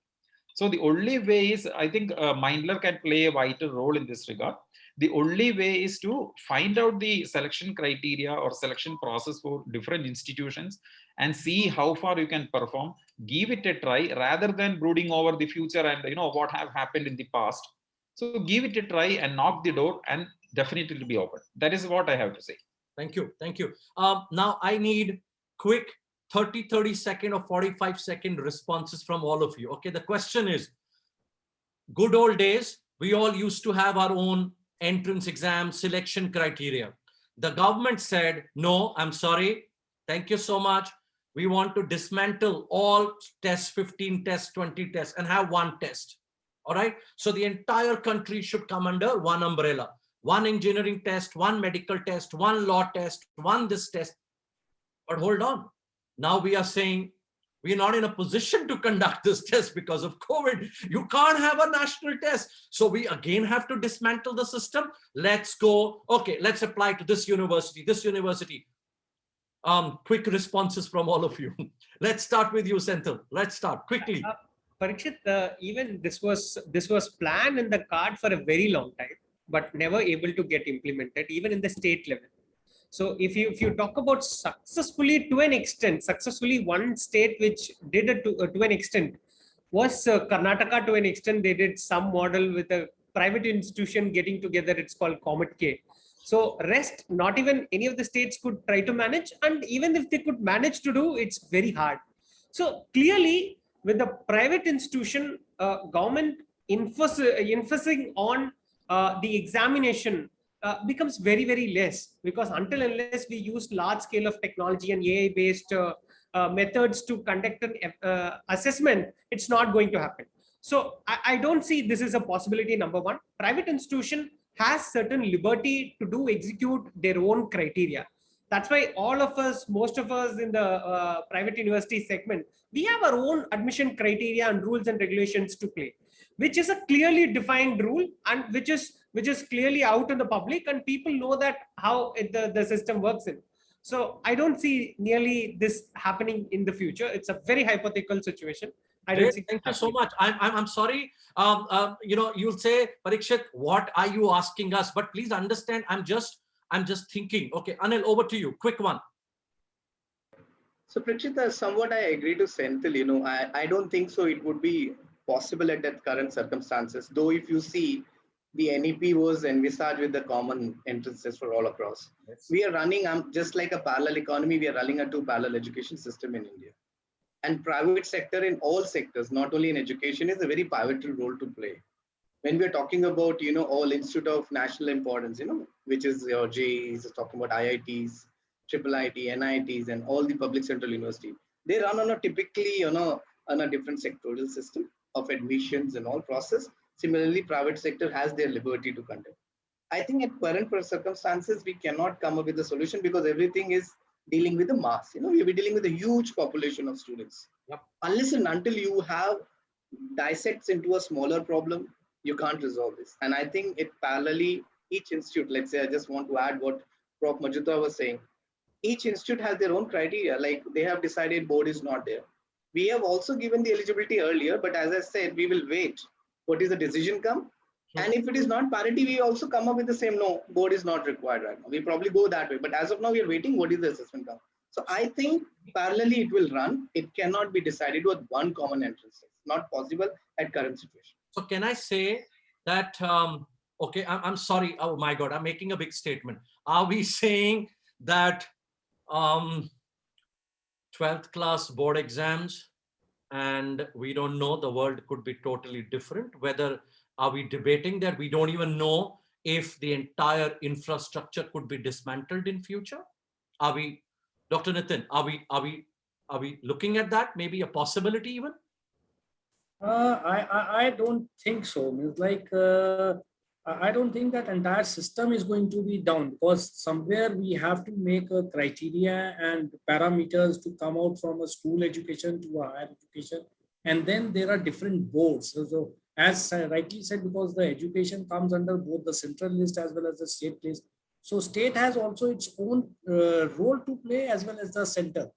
So the only way is, I think Mindler can play a vital role in this regard. the only way is to find out the selection criteria or selection process for different institutions and see how far you can perform, give it a try rather than brooding over the future and what have happened in the past. So give it a try and knock the door, and definitely it will be open. That is what I have to say. Thank you. Thank you. Now I need quick 30 second or 45-second responses from all of you. Okay, the question is, good old days, we all used to have our own entrance exam selection criteria. The government said, no, I'm sorry, thank you so much. We want to dismantle all tests, 15 tests, 20 tests, and have one test. All right. So the entire country should come under one umbrella. One engineering test, one medical test, one law test, one this test. But hold on. Now we are saying we're not in a position to conduct this test because of COVID. You can't have a national test. So we again have to dismantle the system. Let's go. Okay, let's apply to this university, this university. Quick responses from all of you. Let's start with you, Senthil. Let's start quickly. Parikshit, even this was planned in the card for a very long time, but never able to get implemented, even in the state level. So if you talk about successfully to an extent, successfully one state which did it to an extent was Karnataka. To an extent, they did some model with a private institution getting together. It's called Comet K. So rest, not even any of the states could try to manage, and even if they could manage to do, it's very hard. So clearly, with the private institution, government emphasizing on the examination becomes very, very less, because until unless we use large scale of technology and AI based methods to conduct an assessment, it's not going to happen. So I don't see this is a possibility. Number one, private institution has certain liberty to execute their own criteria. That's why all of us, most of us in the private university segment, we have our own admission criteria and rules and regulations to play, which is a clearly defined rule, and which is clearly out in the public, and people know that how the system works in. So I don't see nearly this happening in the future. It's a very hypothetical situation. I don't see. Thank you so much. I'm sorry. You'll say, Parikshit, what are you asking us? But please understand, I'm just thinking. Okay, Anil, over to you. Quick one. So Prachita, somewhat I agree to Senthil. I don't think so it would be possible at that current circumstances. Though if you see, the NEP was envisaged with the common entrances for all across. Yes. We are running, just like a parallel economy, we are running a two parallel education system in India. And private sector in all sectors, not only in education, is a very pivotal role to play. When we are talking about, all institute of national importance, which is your JEEs, talking about IITs, IIIT, NITs, and all the public central university, they run on a typically, on a different sectoral system of admissions and all process. Similarly, private sector has their liberty to conduct. I think at current circumstances, we cannot come up with a solution because everything is dealing with the mass. We'll be dealing with a huge population of students. Yep. Unless and until you have dissects into a smaller problem, you can't resolve this. And I think it parallelly, each institute, let's say, I just want to add what Prof. Majutta was saying. Each institute has their own criteria, like they have decided board is not there. We have also given the eligibility earlier, but as I said, we will wait. What is the decision come? And if it is not parity, we also come up with the same, no, board is not required right now. We probably go that way. But as of now, we are waiting. What is the assessment come? So I think parallelly it will run. It cannot be decided with one common entrance. It's not possible at current situation. So can I say that, okay, I'm sorry. Oh my God, I'm making a big statement. Are we saying that 12th class board exams, and we don't know, the world could be totally different? Whether are we debating that we don't even know if the entire infrastructure could be dismantled in future? Are we, Dr. Nitin, are we looking at that? Maybe a possibility even? I don't think so. It's like I don't think that entire system is going to be down, because somewhere we have to make a criteria and parameters to come out from a school education to a higher education. And then there are different boards. So as I rightly said, because the education comes under both the central list as well as the state list. So state has also its own role to play as well as the center.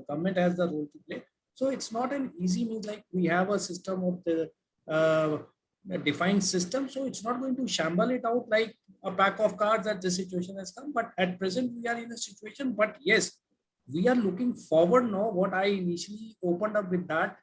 Government has the role to play. So it's not an easy means, like we have a system of the a defined system. So it's not going to shamble it out like a pack of cards that this situation has come. But at present, we are in a situation. But yes, we are looking forward now. What I initially opened up with that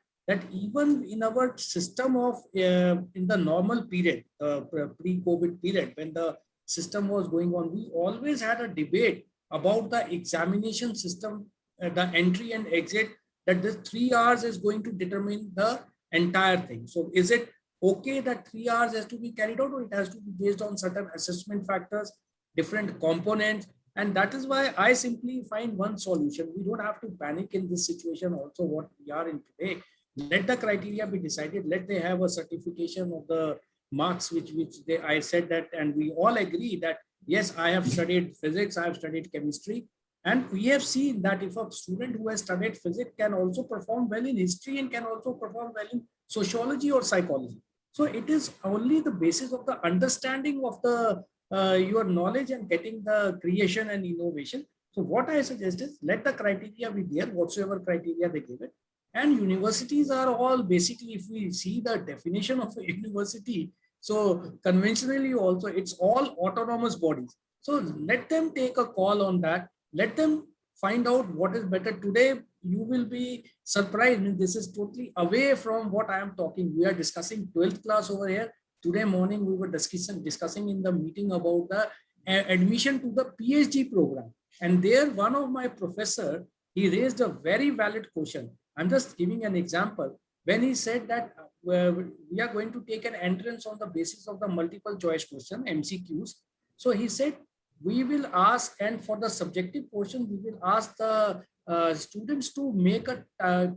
even in our system of in the normal period, pre-COVID period, when the system was going on, we always had a debate about the examination system, the entry and exit, that this 3 hours is going to determine the entire thing. So is it okay that 3 hours has to be carried out, or it has to be based on certain assessment factors, different components? And that is why I simply find one solution. We don't have to panic in this situation also what we are in today. Let the criteria be decided. Let they have a certification of the marks, which I said that, and we all agree that, yes, I have studied physics, I have studied chemistry. And we have seen that if a student who has studied physics can also perform well in history and can also perform well in sociology or psychology. So it is only the basis of the understanding of the your knowledge and getting the creation and innovation. So what I suggest is let the criteria be there, whatsoever criteria they give it. And universities are all basically, if we see the definition of a university, so conventionally also it's all autonomous bodies. So let them take a call on that. Let them find out what is better. Today, you will be surprised. I mean, this is totally away from what I am talking. We are discussing 12th class over here. Today morning, we were discussing in the meeting about the admission to the PhD program. And there, one of my professor, he raised a very valid question. I'm just giving an example. When he said that we are going to take an entrance on the basis of the multiple choice question, MCQs. So he said, we will ask, and for the subjective portion, we will ask the students to make a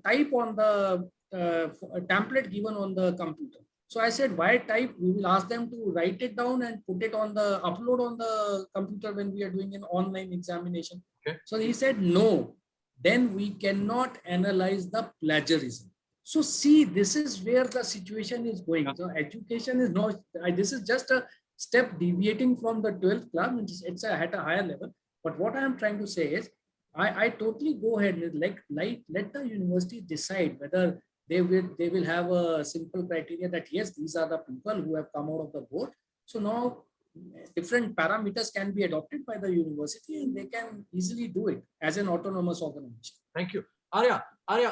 type on the template given on the computer. So I said, why type? We will ask them to write it down and put it on the upload on the computer when we are doing an online examination. Okay. So he said, no, then we cannot analyze the plagiarism. So see, this is where the situation is going. So education is not, this is just a step deviating from the 12th class, it's at a higher level. But what I am trying to say is, I totally go ahead with let the university decide whether they will have a simple criteria that yes, these are the people who have come out of the board. So now different parameters can be adopted by the university and they can easily do it as an autonomous organization. Thank you. Arya,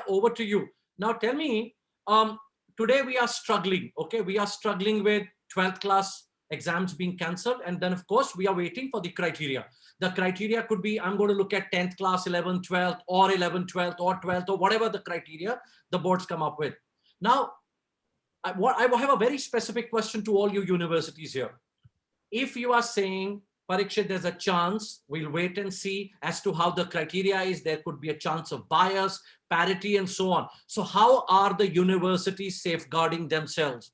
over to you. Now tell me, today we are struggling, okay? We are struggling with 12th class exams being cancelled. And then of course we are waiting for the criteria. The criteria could be, I'm going to look at 10th class, 11th, 12th, or 11th, 12th, or 12th, or whatever the criteria the boards come up with. Now, I have a very specific question to all you universities here. If you are saying, Parikshit, there's a chance, we'll wait and see as to how the criteria is, there could be a chance of bias, parity, and so on. So how are the universities safeguarding themselves?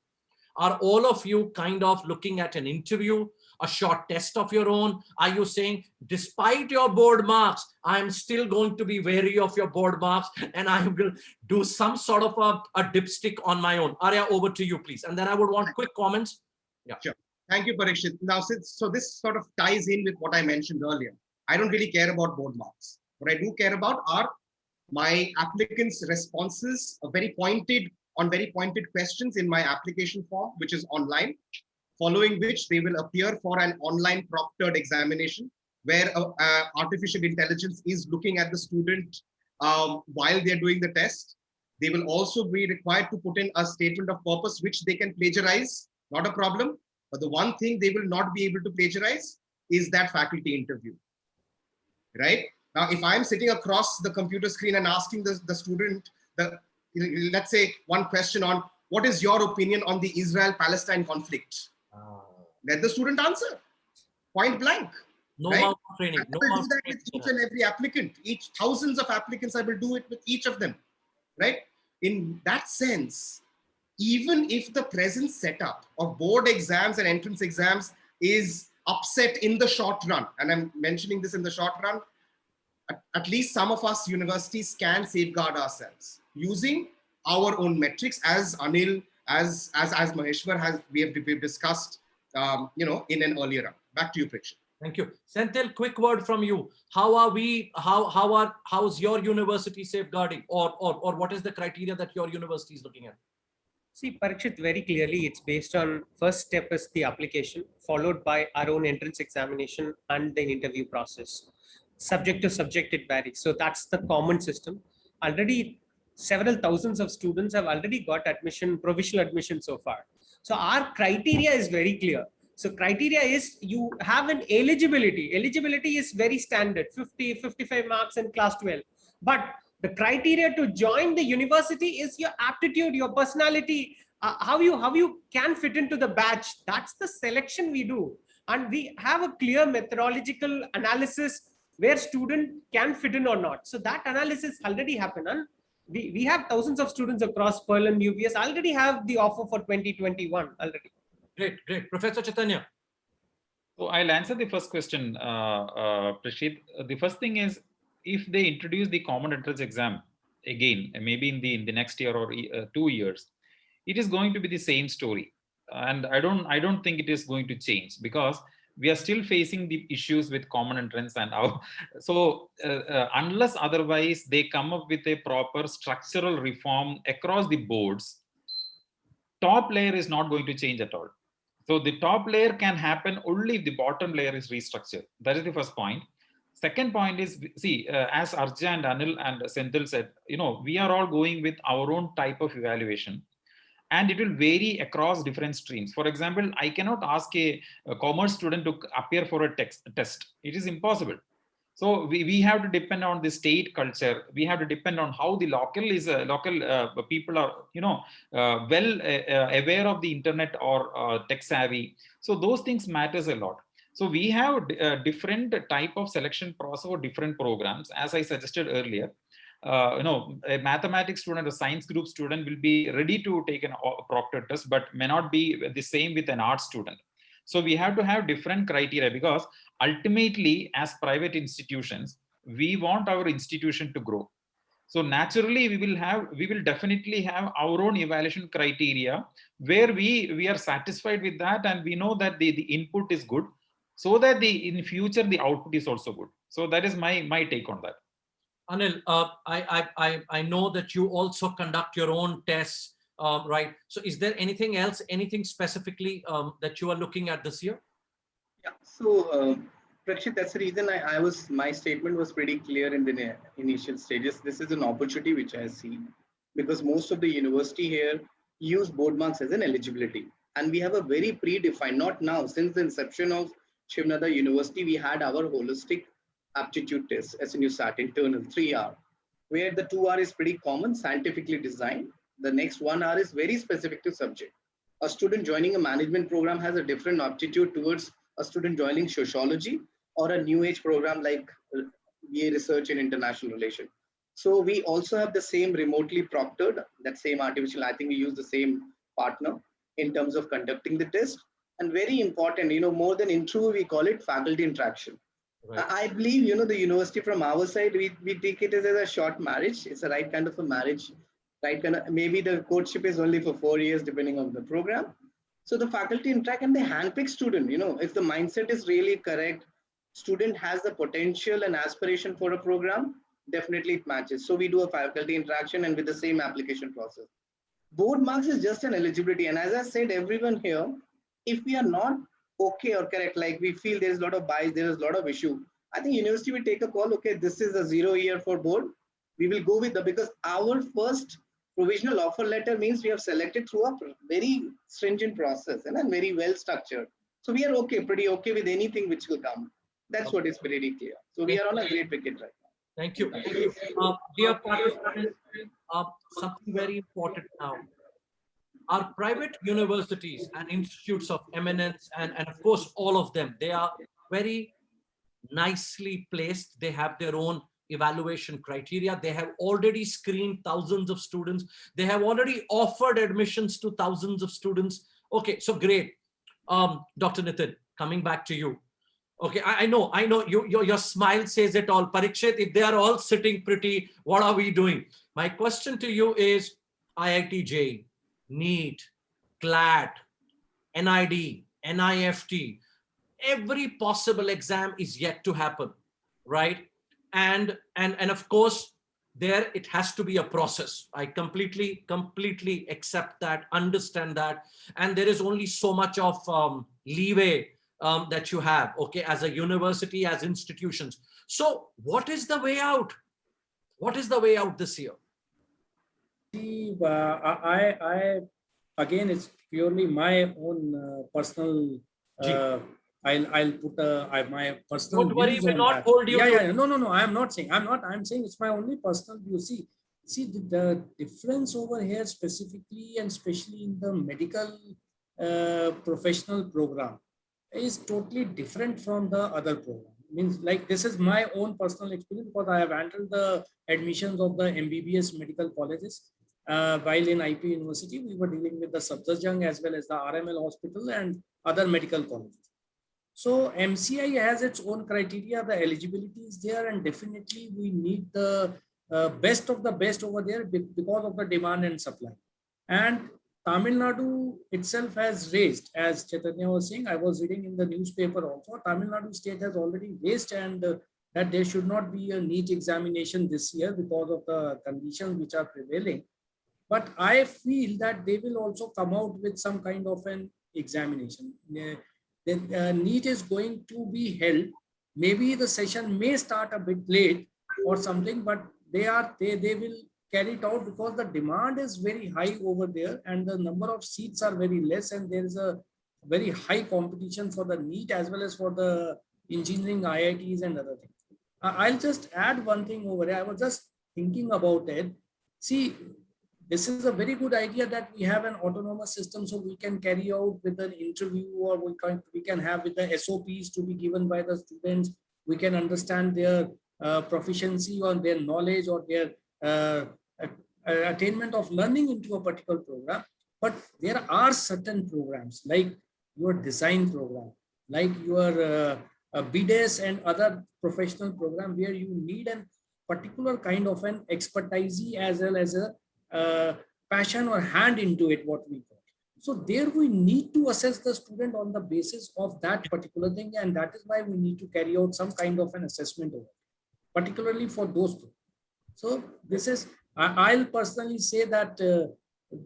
Are all of you kind of looking at an interview, a short test of your own? Are you saying, despite your board marks, I'm still going to be wary of your board marks and I will do some sort of a dipstick on my own? Arya, over to you, please. And then I would want quick comments. Yeah. Sure. Thank you, Parikshit. Now, so this sort of ties in with what I mentioned earlier. I don't really care about board marks. What I do care about are my applicants' responses, very pointed questions in my application form, which is online, following which they will appear for an online proctored examination where artificial intelligence is looking at the student while they're doing the test. They will also be required to put in a statement of purpose, which they can plagiarize, not a problem. But the one thing they will not be able to plagiarize is that faculty interview, right? Now, if I'm sitting across the computer screen and asking the student, let's say one question on what is your opinion on the Israel-Palestine conflict? Let the student answer, point blank. No right? amount of training. I will do that with each and every applicant. Thousands of applicants, I will do it with each of them, right? In that sense, even if the present setup of board exams and entrance exams is upset in the short run, and I'm mentioning this in the short run, at least some of us universities can safeguard ourselves using our own metrics, as Anil, as Maheshwar we have discussed, in an earlier round. Back to you, Parikshit. Thank you. Senthil, quick word from you. How's your university safeguarding, or what is the criteria that your university is looking at? See, Parikshit, very clearly, it's based on first step is the application, followed by our own entrance examination and the interview process. Subject to subject, it varies. So that's the common system. Already, several thousands of students have already got admission, provisional admission so far. So our criteria is very clear. So criteria is you have an eligibility. Eligibility is very standard, 50, 55 marks in class 12. But the criteria to join the university is your aptitude, your personality, how you can fit into the batch. That's the selection we do, and we have a clear methodological analysis where student can fit in or not. So that analysis already happened, and we have thousands of students across Pearl and UBS already have the offer for 2021 already. Great. Professor Chaitanya. So I'll answer the first question, Prashid. The first thing is, if they introduce the common entrance exam again, maybe in the next year or 2 years, it is going to be the same story, and I don't think it is going to change, because we are still facing the issues with common entrance and our, so unless otherwise they come up with a proper structural reform across the boards, top layer is not going to change at all. So the top layer can happen only if the bottom layer is restructured. That is the first point. Second point is, see, as Arja and Anil and Senthil said, we are all going with our own type of evaluation, and it will vary across different streams. For example, I cannot ask a commerce student to appear for a test. It is impossible. So we have to depend on the state culture. We have to depend on how the local people are, well aware of the internet or tech savvy. So those things matters a lot. So we have a different type of selection process for different programs. As I suggested earlier, a mathematics student, a science group student will be ready to take a proctor test, but may not be the same with an art student. So we have to have different criteria, because ultimately, as private institutions, we want our institution to grow. So naturally, we will definitely have our own evaluation criteria where we are satisfied with that, and we know that the input is good, so that in future the output is also good. So that is my take on that. Anil, I know that you also conduct your own tests, right? So is there anything else, anything specifically that you are looking at this year? Yeah. So, Prakshit, that's the reason my statement was pretty clear in the initial stages. This is an opportunity which I see, because most of the university here use board marks as an eligibility. And we have a very predefined, not now, since the inception of Shivnada University, we had our holistic aptitude test, SNUSAT internal 3R, where the 2R is pretty common, scientifically designed. The next 1R is very specific to subject. A student joining a management program has a different aptitude towards a student joining sociology or a new age program like BA research in international relations. So we also have the same remotely proctored, that same artificial, I think we use the same partner in terms of conducting the test. And very important, more than intro, we call it faculty interaction. Right. I believe, the university from our side, we take it as a short marriage. It's the right kind of a marriage, right? Maybe the courtship is only for 4 years, depending on the program. So the faculty interact and they handpick student, if the mindset is really correct, student has the potential and aspiration for a program, definitely it matches. So we do a faculty interaction and with the same application process. Board marks is just an eligibility. And as I said, everyone here, if we are not okay or correct, like we feel there's a lot of bias, there is a lot of issue, I think university will take a call, okay, this is a 0 year for board. We will go with because our first provisional offer letter means we have selected through a very stringent process and very well structured. So we are pretty okay with anything which will come. That's what is pretty clear. So we are on a great wicket right now. Thank you. Dear participants, something very important now. Our private universities and institutes of eminence, and of course, all of them, they are very nicely placed. They have their own evaluation criteria. They have already screened thousands of students. They have already offered admissions to thousands of students. Okay, so great. Dr. Nitin, coming back to you. Okay, I know your smile says it all. Parikshit, if they are all sitting pretty, what are we doing? My question to you is IIT JEE, NEET, CLAT, NID, NIFT, every possible exam is yet to happen, right? And of course, there it has to be a process. I completely accept that, understand that. And there is only so much of leeway that you have, okay, as a university, as institutions. So what is the way out? What is the way out this year? See, again, it's purely my own personal. I'll put my personal. Don't worry, views we'll on not that. hold you. Yeah. No. I'm not saying. I'm saying it's my only personal view. See the difference over here specifically and especially in the medical professional program is totally different from the other program. Means like this is my own personal experience because I have handled the admissions of the MBBS medical colleges. While in IP University, we were dealing with the Safdarjung as well as the RML hospital and other medical colleges. So MCI has its own criteria, the eligibility is there, and definitely we need the best of the best over there because of the demand and supply. And Tamil Nadu itself has raised, as Chaitanya was saying, I was reading in the newspaper also, Tamil Nadu state has already raised and that there should not be a NEET examination this year because of the conditions which are prevailing. But I feel that they will also come out with some kind of an examination. The NEET is going to be held. Maybe the session may start a bit late or something, but they will carry it out because the demand is very high over there and the number of seats are very less, and there is a very high competition for the NEET as well as for the engineering IITs and other things. I'll just add one thing over here. I was just thinking about it. See, this is a very good idea that we have an autonomous system so we can carry out with an interview, or we can have with the SOPs to be given by the students. We can understand their proficiency or their knowledge or their attainment of learning into a particular program. But there are certain programs like your design program, like your BDES and other professional program where you need a particular kind of an expertise as well as a passion or hand into it, what we call. So there we need to assess the student on the basis of that particular thing, and that is why we need to carry out some kind of an assessment over it, particularly for those programs. So this is, I'll personally say that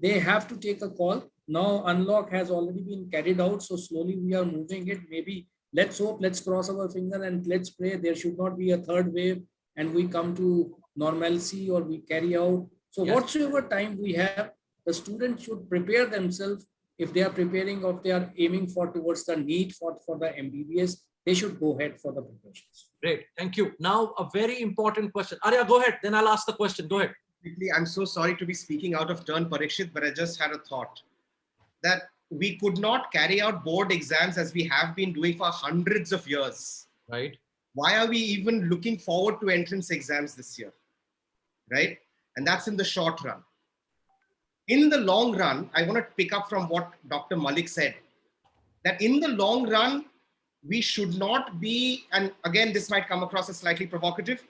they have to take a call. Now unlock has already been carried out, so slowly we are moving it. Maybe let's hope, let's cross our finger and let's pray there should not be a third wave and we come to normalcy or we carry out. So whatsoever time we have, the students should prepare themselves. If they are preparing or they are aiming for towards the NEET for the MBBS, they should go ahead for the preparations. Great, thank you. Now a very important question. Arya, go ahead, then I'll ask the question. Go ahead. I'm so sorry to be speaking out of turn, Parikshit, but I just had a thought that we could not carry out board exams as we have been doing for hundreds of years. Right. Why are we even looking forward to entrance exams this year? Right? And that's in the short run. In the long run, I want to pick up from what Dr. Malik said, that in the long run, we should not be, and again, this might come across as slightly provocative,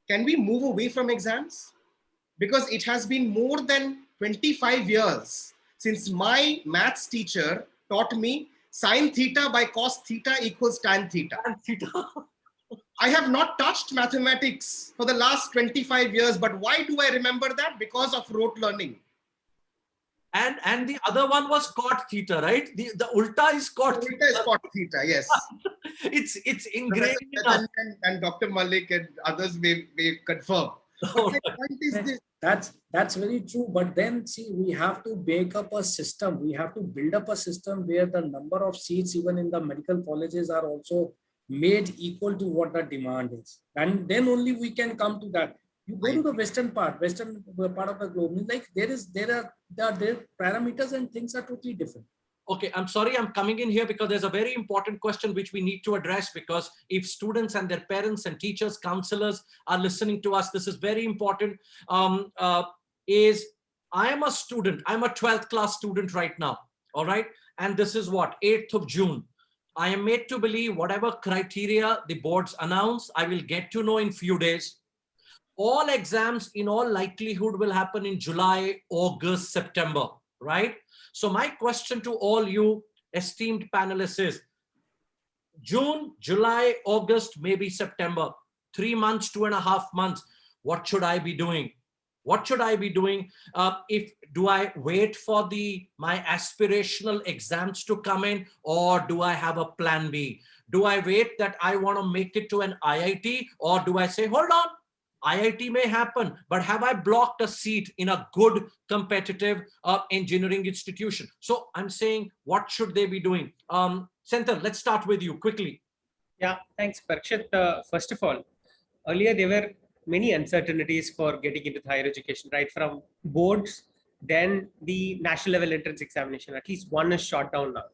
can we move away from exams? Because it has been more than 25 years since my maths teacher taught me sine theta by cos theta equals tan theta. I have not touched mathematics for the last 25 years, but why do I remember that? Because of rote learning. And the other one was cot theta, right? The ulta is cot theta. Ulta is cot theta, yes. it's ingrained in us. And Dr. Malik and others may confirm. But the point is this. That's very true. But then see, we have to make up a system. We have to build up a system where the number of seats even in the medical colleges are also made equal to what the demand is. And then only we can come to that. You go to the western part of the globe, like there are parameters and things are totally different. Okay, I'm sorry, I'm coming in here because there's a very important question which we need to address, because if students and their parents and teachers, counselors are listening to us, this is very important. Is I am a student, I'm a 12th class student right now, all right? And this is what, 8th of June. I am made to believe whatever criteria the boards announce, I will get to know in few days. All exams in all likelihood will happen in July, August, September, right? So my question to all you esteemed panelists is, June, July, August, maybe September, 3 months, 2.5 months. what should I be doing? What should I be doing? Do I wait for my aspirational exams to come in, or do I have a plan B? Do I wait that I want to make it to an IIT, or do I say, hold on, IIT may happen, but have I blocked a seat in a good competitive engineering institution? So I'm saying, what should they be doing? Senthil, let's start with you quickly. Yeah, thanks, Parikshit. First of all, earlier there were many uncertainties for getting into higher education, right? From boards, then the national level entrance examination. At least one is shot down now,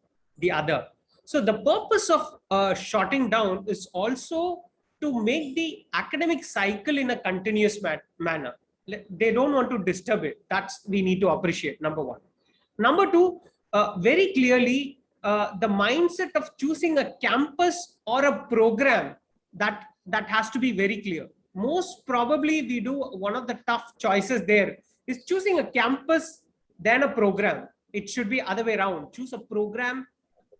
the other. So the purpose of shorting down is also to make the academic cycle in a continuous manner. They don't want to disturb it. That's we need to appreciate, number one. Number two, very clearly, the mindset of choosing a campus or a program, that has to be very clear. Most probably we do one of the tough choices there is choosing a campus, then a program. It should be other way around. Choose a program,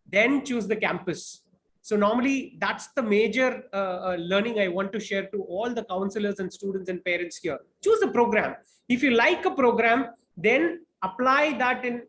then choose the campus. So normally that's the major learning I want to share to all the counselors and students and parents here. Choose a program. If you like a program, then apply that in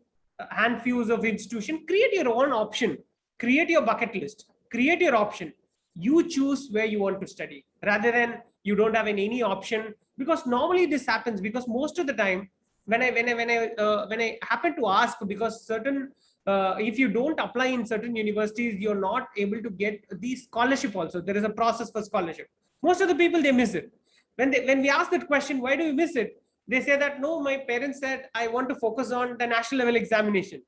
handfuls of institution. Create your own option. Create your bucket list. Create your option. You choose where you want to study rather than you don't have any option, because normally this happens because most of the time when I happen to ask, because certain if you don't apply in certain universities, you're not able to get the scholarship also. There is a process for scholarship. Most of the people, they miss it. When we ask that question, why do you miss it? They say that, no, my parents said I want to focus on the national level examination.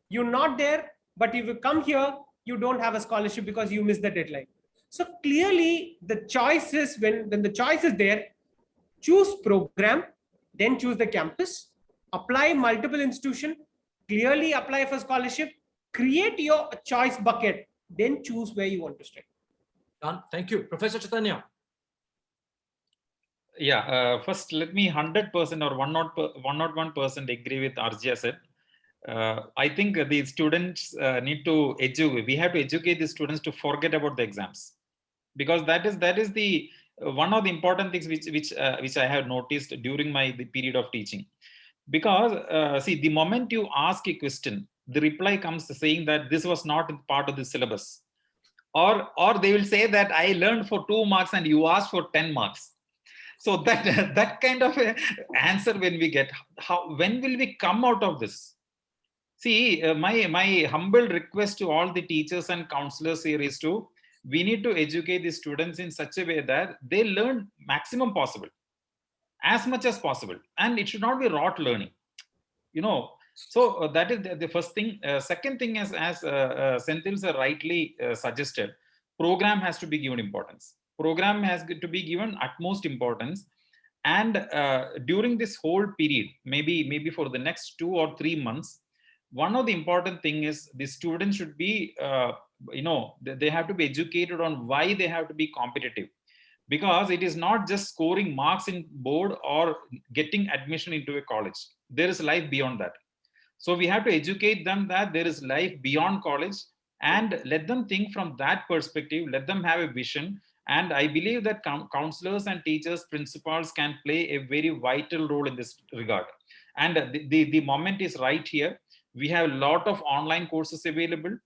You're not there, but if you come here, you don't have a scholarship because you missed the deadline. So clearly the choice is, when the choice is there, choose program, then choose the campus, apply multiple institution, clearly apply for scholarship, create your choice bucket, then choose where you want to study. Done. Thank you. Professor Chaitanya. Yeah, first let me 100% or 101% agree with Arjia said. I think the students need to educate. We have to educate the students to forget about the exams, because that is the one of the important things which I have noticed during the period of teaching. Because see, the moment you ask a question, the reply comes saying that this was not part of the syllabus, or they will say that I learned for 2 marks and you asked for 10 marks. So that kind of a answer when we get, when will we come out of this? See, my humble request to all the teachers and counselors here is we need to educate the students in such a way that they learn maximum possible, as much as possible, and it should not be rote learning. So that is the first thing. Second thing is, as Senthil sir rightly suggested, program has to be given importance. Program has to be given utmost importance, and during this whole period, maybe for the next 2 or 3 months, one of the important thing is the students should be they have to be educated on why they have to be competitive, because it is not just scoring marks in board or getting admission into a college. There is life beyond that. So we have to educate them that there is life beyond college, and let them think from that perspective, let them have a vision. And I believe that counselors and teachers, principals can play a very vital role in this regard. And the moment is right here. We have a lot of online courses available.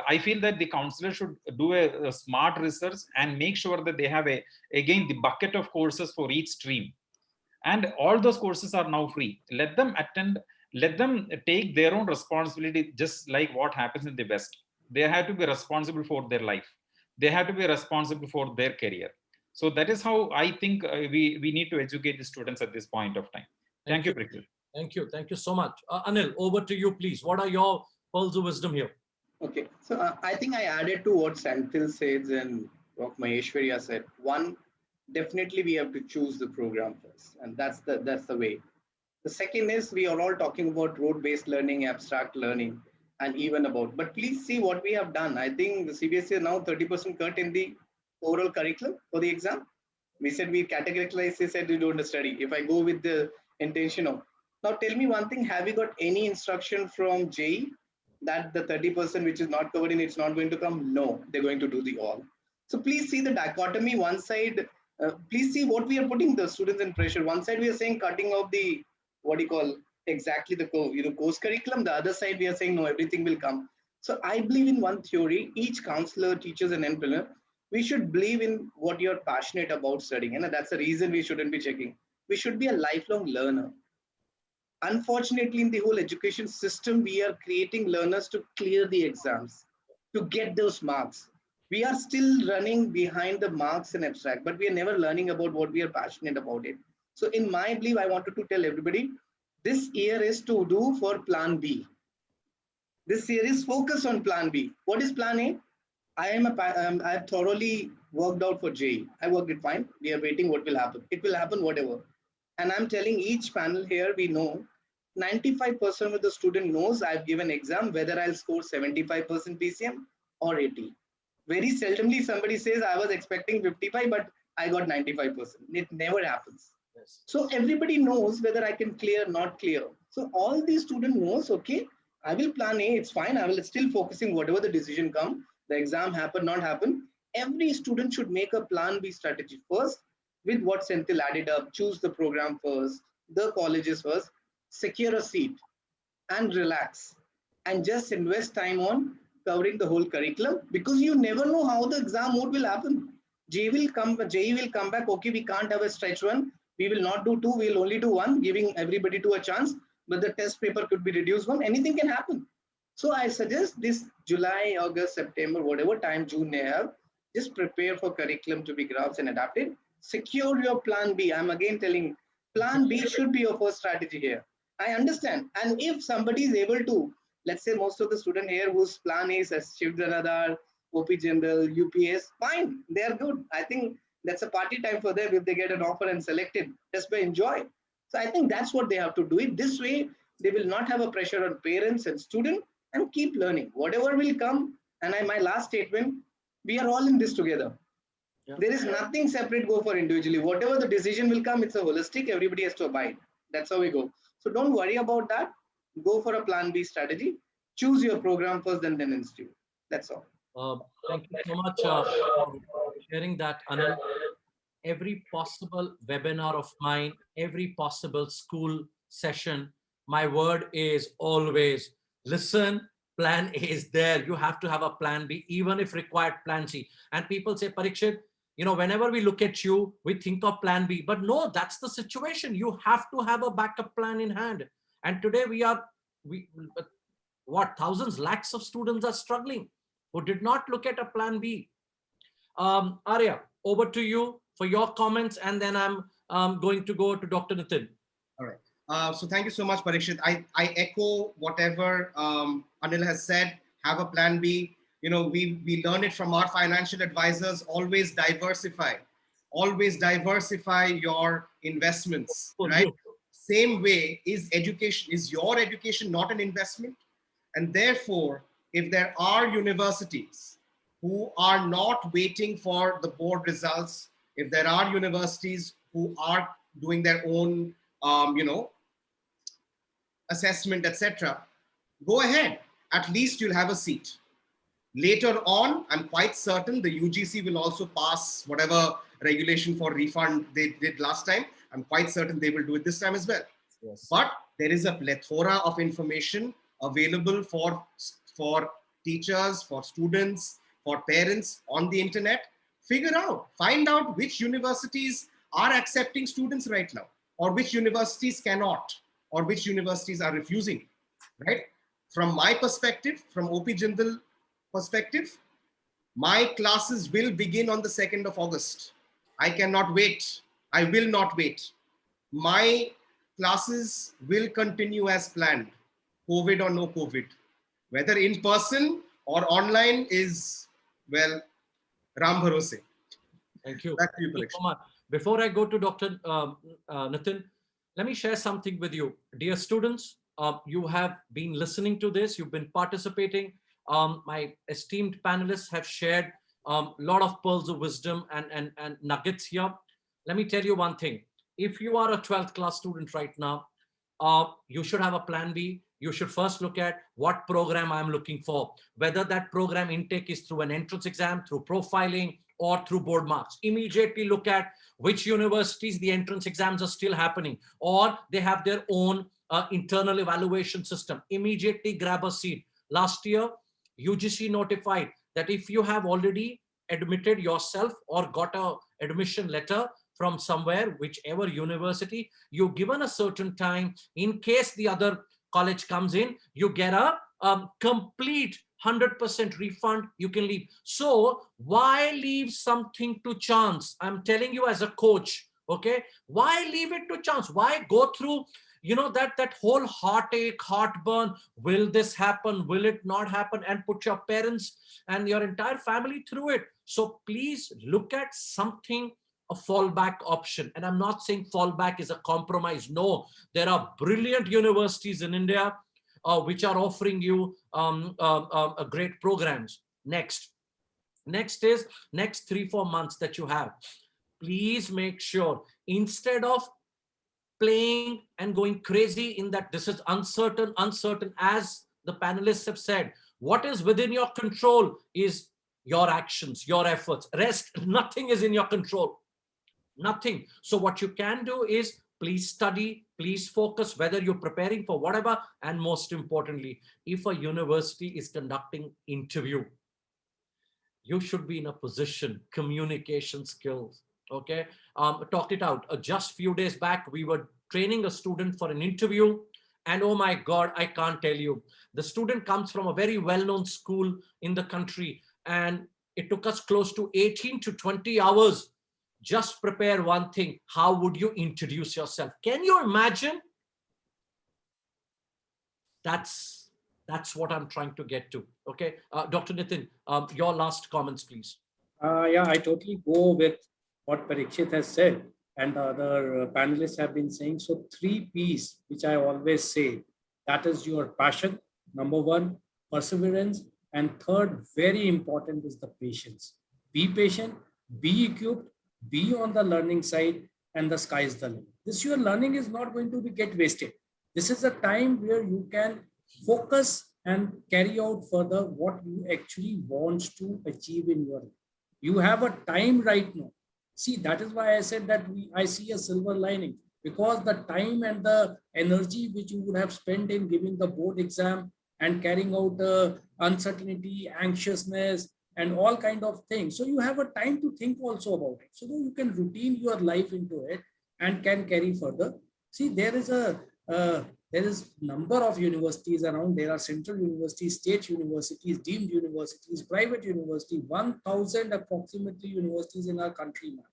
I feel that the counselor should do a smart research and make sure that they have again the bucket of courses for each stream. And all those courses are now free. Let them attend, let them take their own responsibility, just like what happens in the West. They have to be responsible for their life. They have to be responsible for their career. So that is how I think we need to educate the students at this point of time. Thank you, Prithvi. Thank you. Thank you so much. Anil, over to you, please. What are your pearls of wisdom here? Okay, so I think I added to what Senthil says and what Maheshwarya said. One, definitely we have to choose the program first, and that's the way. The second is, we are all talking about rote-based learning, abstract learning, and even about, but please see what we have done. I think the CBSE is now 30% cut in the overall curriculum for the exam. We said we categorize, they said you don't study. If I go with the intention of, now tell me one thing, have you got any instruction from JEE that the 30% which is not covered in, it's not going to come? No, they're going to do the all. So please see the dichotomy. One side, Please see what we are putting the students in pressure. One side we are saying cutting off the, what do you call, exactly the course curriculum. The other side we are saying no, everything will come. So I believe in one theory. Each counselor, teachers, and entrepreneur, we should believe in what you're passionate about studying, and that's the reason we shouldn't be checking. We should be a lifelong learner. Unfortunately, in the whole education system, we are creating learners to clear the exams, to get those marks. We are still running behind the marks and abstract, but we are never learning about what we are passionate about it. So in my belief, I wanted to tell everybody, this year is to do for plan B. This year is focused on plan B. What is plan A? I've thoroughly worked out for JEE. I worked it fine. We are waiting what will happen. It will happen whatever. And I'm telling each panel here, we know 95% of the student knows I've given exam whether I'll score 75% PCM or 80. Very seldomly somebody says I was expecting 55, but I got 95%. It never happens. Yes. So everybody knows whether I can clear, not clear. So all these student knows, okay, I will plan A, it's fine. I will still focusing whatever the decision come, the exam happen, not happen. Every student should make a plan B strategy first with what Senthil added up, choose the program first, the colleges first, secure a seat and relax and just invest time on covering the whole curriculum, because you never know how the exam mode will happen. JEE will come back, okay, we can't have a stretch run. We will not do two, we'll only do one, giving everybody to a chance, but the test paper could be reduced one, anything can happen. So I suggest this July, August, September, whatever time June may have, just prepare for curriculum to be grasped and adapted. Secure your plan B. I'm again telling, plan B should be your first strategy here. I understand. And if somebody is able to, let's say most of the student here whose plan is as Shiv Janadar, OP General, UPS, fine, they are good. I think that's a party time for them if they get an offer and selected, just by enjoy. So I think that's what they have to do it. This way, they will not have a pressure on parents and student and keep learning. Whatever will come, and my last statement, we are all in this together. Yeah. There is nothing separate, go for individually. Whatever the decision will come, it's a holistic, everybody has to abide. That's how we go. So don't worry about that. Go for a plan B strategy. Choose your program first and then institute. That's all. Thank you so much for sharing that, Anil. Every possible webinar of mine, every possible school session, my word is always listen. Plan A is there. You have to have a plan B, even if required plan C. And people say, Parikshit, whenever we look at you, we think of plan B. But no, that's the situation. You have to have a backup plan in hand. And today thousands, lakhs of students are struggling who did not look at a plan B. Arya, over to you for your comments, and then I'm going to go to Dr. Nitin. All right. So thank you so much, Parikshit. I echo whatever Anil has said. Have a plan B. We learn it from our financial advisors. Always diversify. Always diversify your investments, right? Same way is education. Is your education not an investment? And therefore, if there are universities who are not waiting for the board results, if there are universities who are doing their own, assessment, etc., go ahead. At least you'll have a seat. Later on, I'm quite certain the UGC will also pass whatever regulation for refund they did last time. I'm quite certain they will do it this time as well. Yes. But there is a plethora of information available for teachers, for students, for parents on the internet. Find out which universities are accepting students right now, or which universities cannot, or which universities are refusing, right? From my perspective, from OP Jindal perspective, my classes will begin on the 2nd of August. I cannot wait. I will not wait. My classes will continue as planned, COVID or no COVID. Whether in person or online is, well, Ram Bharose. Thank you. Back to you, Thank you so much. Before I go to Dr. Nitin, let me share something with you. Dear students, you have been listening to this, you've been participating. My esteemed panelists have shared a lot of pearls of wisdom and nuggets here. Let me tell you one thing. If you are a 12th class student right now, you should have a plan B. You should first look at what program I'm looking for, whether that program intake is through an entrance exam, through profiling, or through board marks. Immediately look at which universities the entrance exams are still happening, or they have their own internal evaluation system. Immediately grab a seat. Last year, UGC notified that if you have already admitted yourself or got a admission letter from somewhere, whichever university, you're given a certain time. In case the other college comes in, you get a complete 100% refund. You can leave. So why leave something to chance? I'm telling you as a coach, okay? Why leave it to chance? Why go through, that whole heartache, heartburn? Will this happen? Will it not happen? And put your parents and your entire family through it. So please look at something, a fallback option. And I'm not saying fallback is a compromise. No, there are brilliant universities in India which are offering you great programs. Next is next 3-4 months that you have. Please make sure, instead of playing and going crazy in that this is uncertain, as the panelists have said, what is within your control is your actions, your efforts. Rest, nothing is in your control. Nothing. So what you can do is please study, please focus, whether you're preparing for whatever. And most importantly, if a university is conducting interview, you should be in a position, communication skills, okay? Talked it out. Just few days back, we were training a student for an interview, and oh my God, I can't tell you. The student comes from a very well-known school in the country, and it took us close to 18 to 20 hours. Just prepare one thing. How would you introduce yourself? Can you imagine? That's what I'm trying to get to. Okay, Dr. Nitin, your last comments, please. Yeah, I totally go with what Parikshit has said and the other panelists have been saying. So 3 P's, which I always say, that is your passion, number 1, perseverance, and third, very important, is the patience. Be patient, be equipped, be on the learning side, and the sky is the limit. This your learning is not going to get wasted. This is a time where you can focus and carry out further what you actually want to achieve in your life. You have a time right now. See, that is why I said that I see a silver lining, because the time and the energy which you would have spent in giving the board exam and carrying out uncertainty, anxiousness, and all kind of things. So you have a time to think also about it. So that you can routine your life into it and can carry further. See, there is number of universities around. There are central universities, state universities, deemed universities, private universities, 1,000 approximately universities in our country now.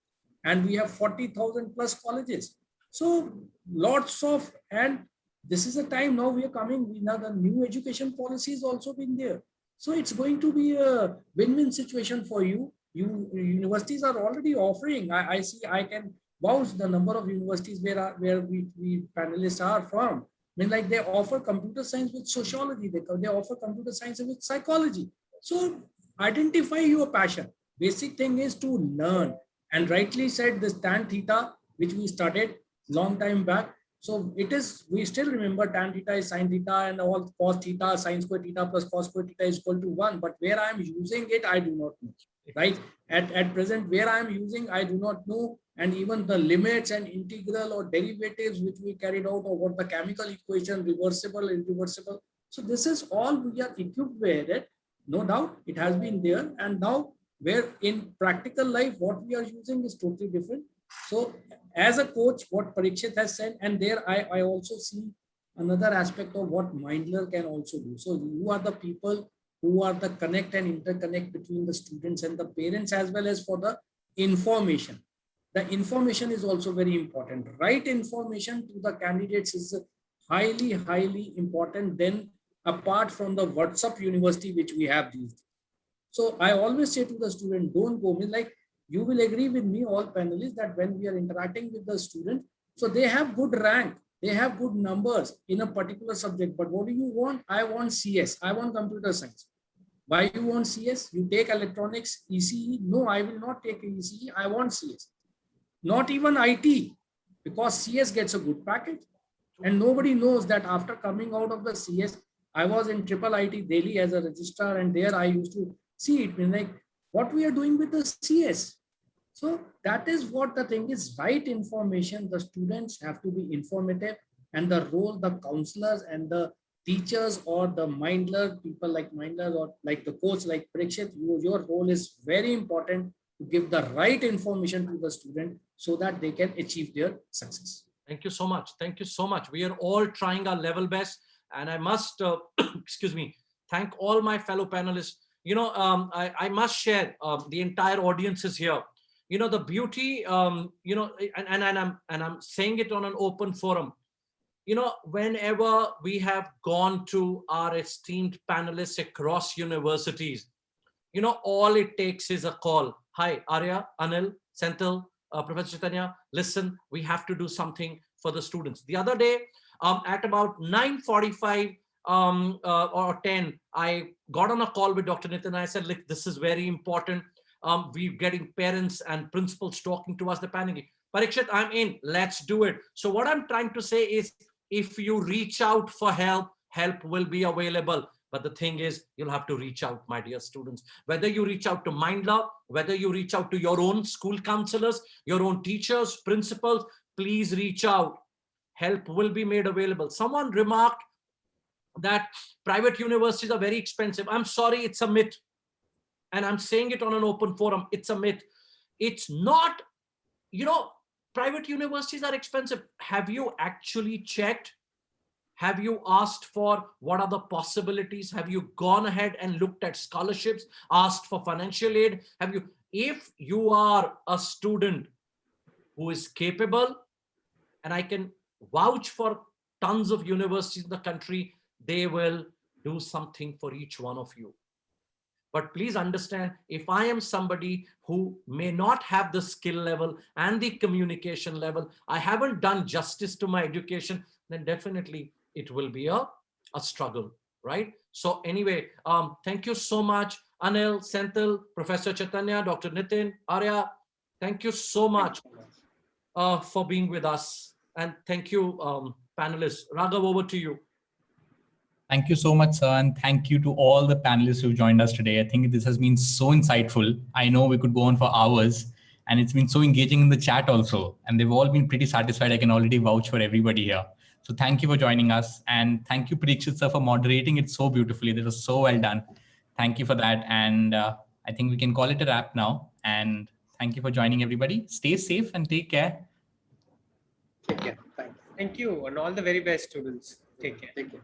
And we have 40,000 plus colleges. So lots of, and this is a time now we are coming, we know the new education policy has also been there. So it's going to be a win-win situation for you. Universities are already offering, I see, I can vouch the number of universities where we panelists are from. I mean, like they offer computer science with sociology, they offer computer science with psychology. So identify your passion. Basic thing is to learn. And rightly said, this tan theta, which we studied long time back. So it is, we still remember tan theta is sin theta and all cos theta, sin square theta plus cos square theta is equal to 1. But where I am using it, I do not know, right? At present, where I am using, I do not know. And even the limits and integral or derivatives which we carried out, or what the chemical equation, reversible, irreversible. So this is all we are equipped with it. No doubt it has been there. And now where in practical life, what we are using is totally different. So as a coach, what Parikshit has said, and there I also see another aspect of what Mindler can also do. So you are the people who are the connect and interconnect between the students and the parents, as well as for the information. The information is also very important. Right information to the candidates is highly, highly important. Then apart from the WhatsApp university, which we have these days. So I always say to the student, don't go, like you will agree with me, all panelists, that when we are interacting with the student, so they have good rank, they have good numbers in a particular subject. But what do you want? I want CS, I want computer science. Why you want CS? You take electronics, ECE. No, I will not take ECE. I want CS. Not even IT, because CS gets a good package. And nobody knows that after coming out of the CS, I was in Triple IT Delhi as a registrar, and there I used to see it. Like what we are doing with the CS. So that is what the thing is, right information. The students have to be informative, and the role, the counselors and the teachers or the Mindler, people like Mindler or like the coach like Parikshit, your role is very important to give the right information to the student so that they can achieve their success. Thank you so much. Thank you so much. We are all trying our level best. And I must, excuse me, thank all my fellow panelists. You know, I must share, the entire audience is here. You know, the beauty, you know, and I'm saying it on an open forum. You know, whenever we have gone to our esteemed panelists across universities, you know, all it takes is a call. Hi, Arya, Anil, Senthil, Professor Chaitanya, listen, we have to do something for the students. The other day, at about 9:45 or 10, I got on a call with Dr. Nitin. I said, look, this is very important. We're getting parents and principals talking to us, the panicking. Parikshit, I'm in, let's do it. So what I'm trying to say is, if you reach out for help, help will be available. But the thing is, you'll have to reach out, my dear students. Whether you reach out to Mindler, whether you reach out to your own school counselors, your own teachers, principals, please reach out. Help will be made available. Someone remarked that private universities are very expensive. I'm sorry, it's a myth. And I'm saying it on an open forum. It's a myth. It's not, you know, private universities are expensive. Have you actually checked? Have you asked for what are the possibilities? Have you gone ahead and looked at scholarships, asked for financial aid? Have you, if you are a student who is capable, and I can vouch for tons of universities in the country, they will do something for each one of you. But please understand, if I am somebody who may not have the skill level and the communication level, I haven't done justice to my education, then definitely it will be a struggle, right? So anyway, thank you so much, Anil, Senthil, Professor Chaitanya, Dr. Nitin, Arya. Thank you so much for being with us. And thank you, panelists. Raghav, over to you. Thank you so much, sir. And thank you to all the panelists who joined us today. I think this has been so insightful. I know we could go on for hours, and it's been so engaging in the chat also. And they've all been pretty satisfied. I can already vouch for everybody here. So thank you for joining us. And thank you, Parikshit sir, for moderating it so beautifully. That was so well done. Thank you for that. And I think we can call it a wrap now. And thank you for joining, everybody. Stay safe and take care. Take care. Thanks. Thank you, and all the very best, students. Take care. Take care.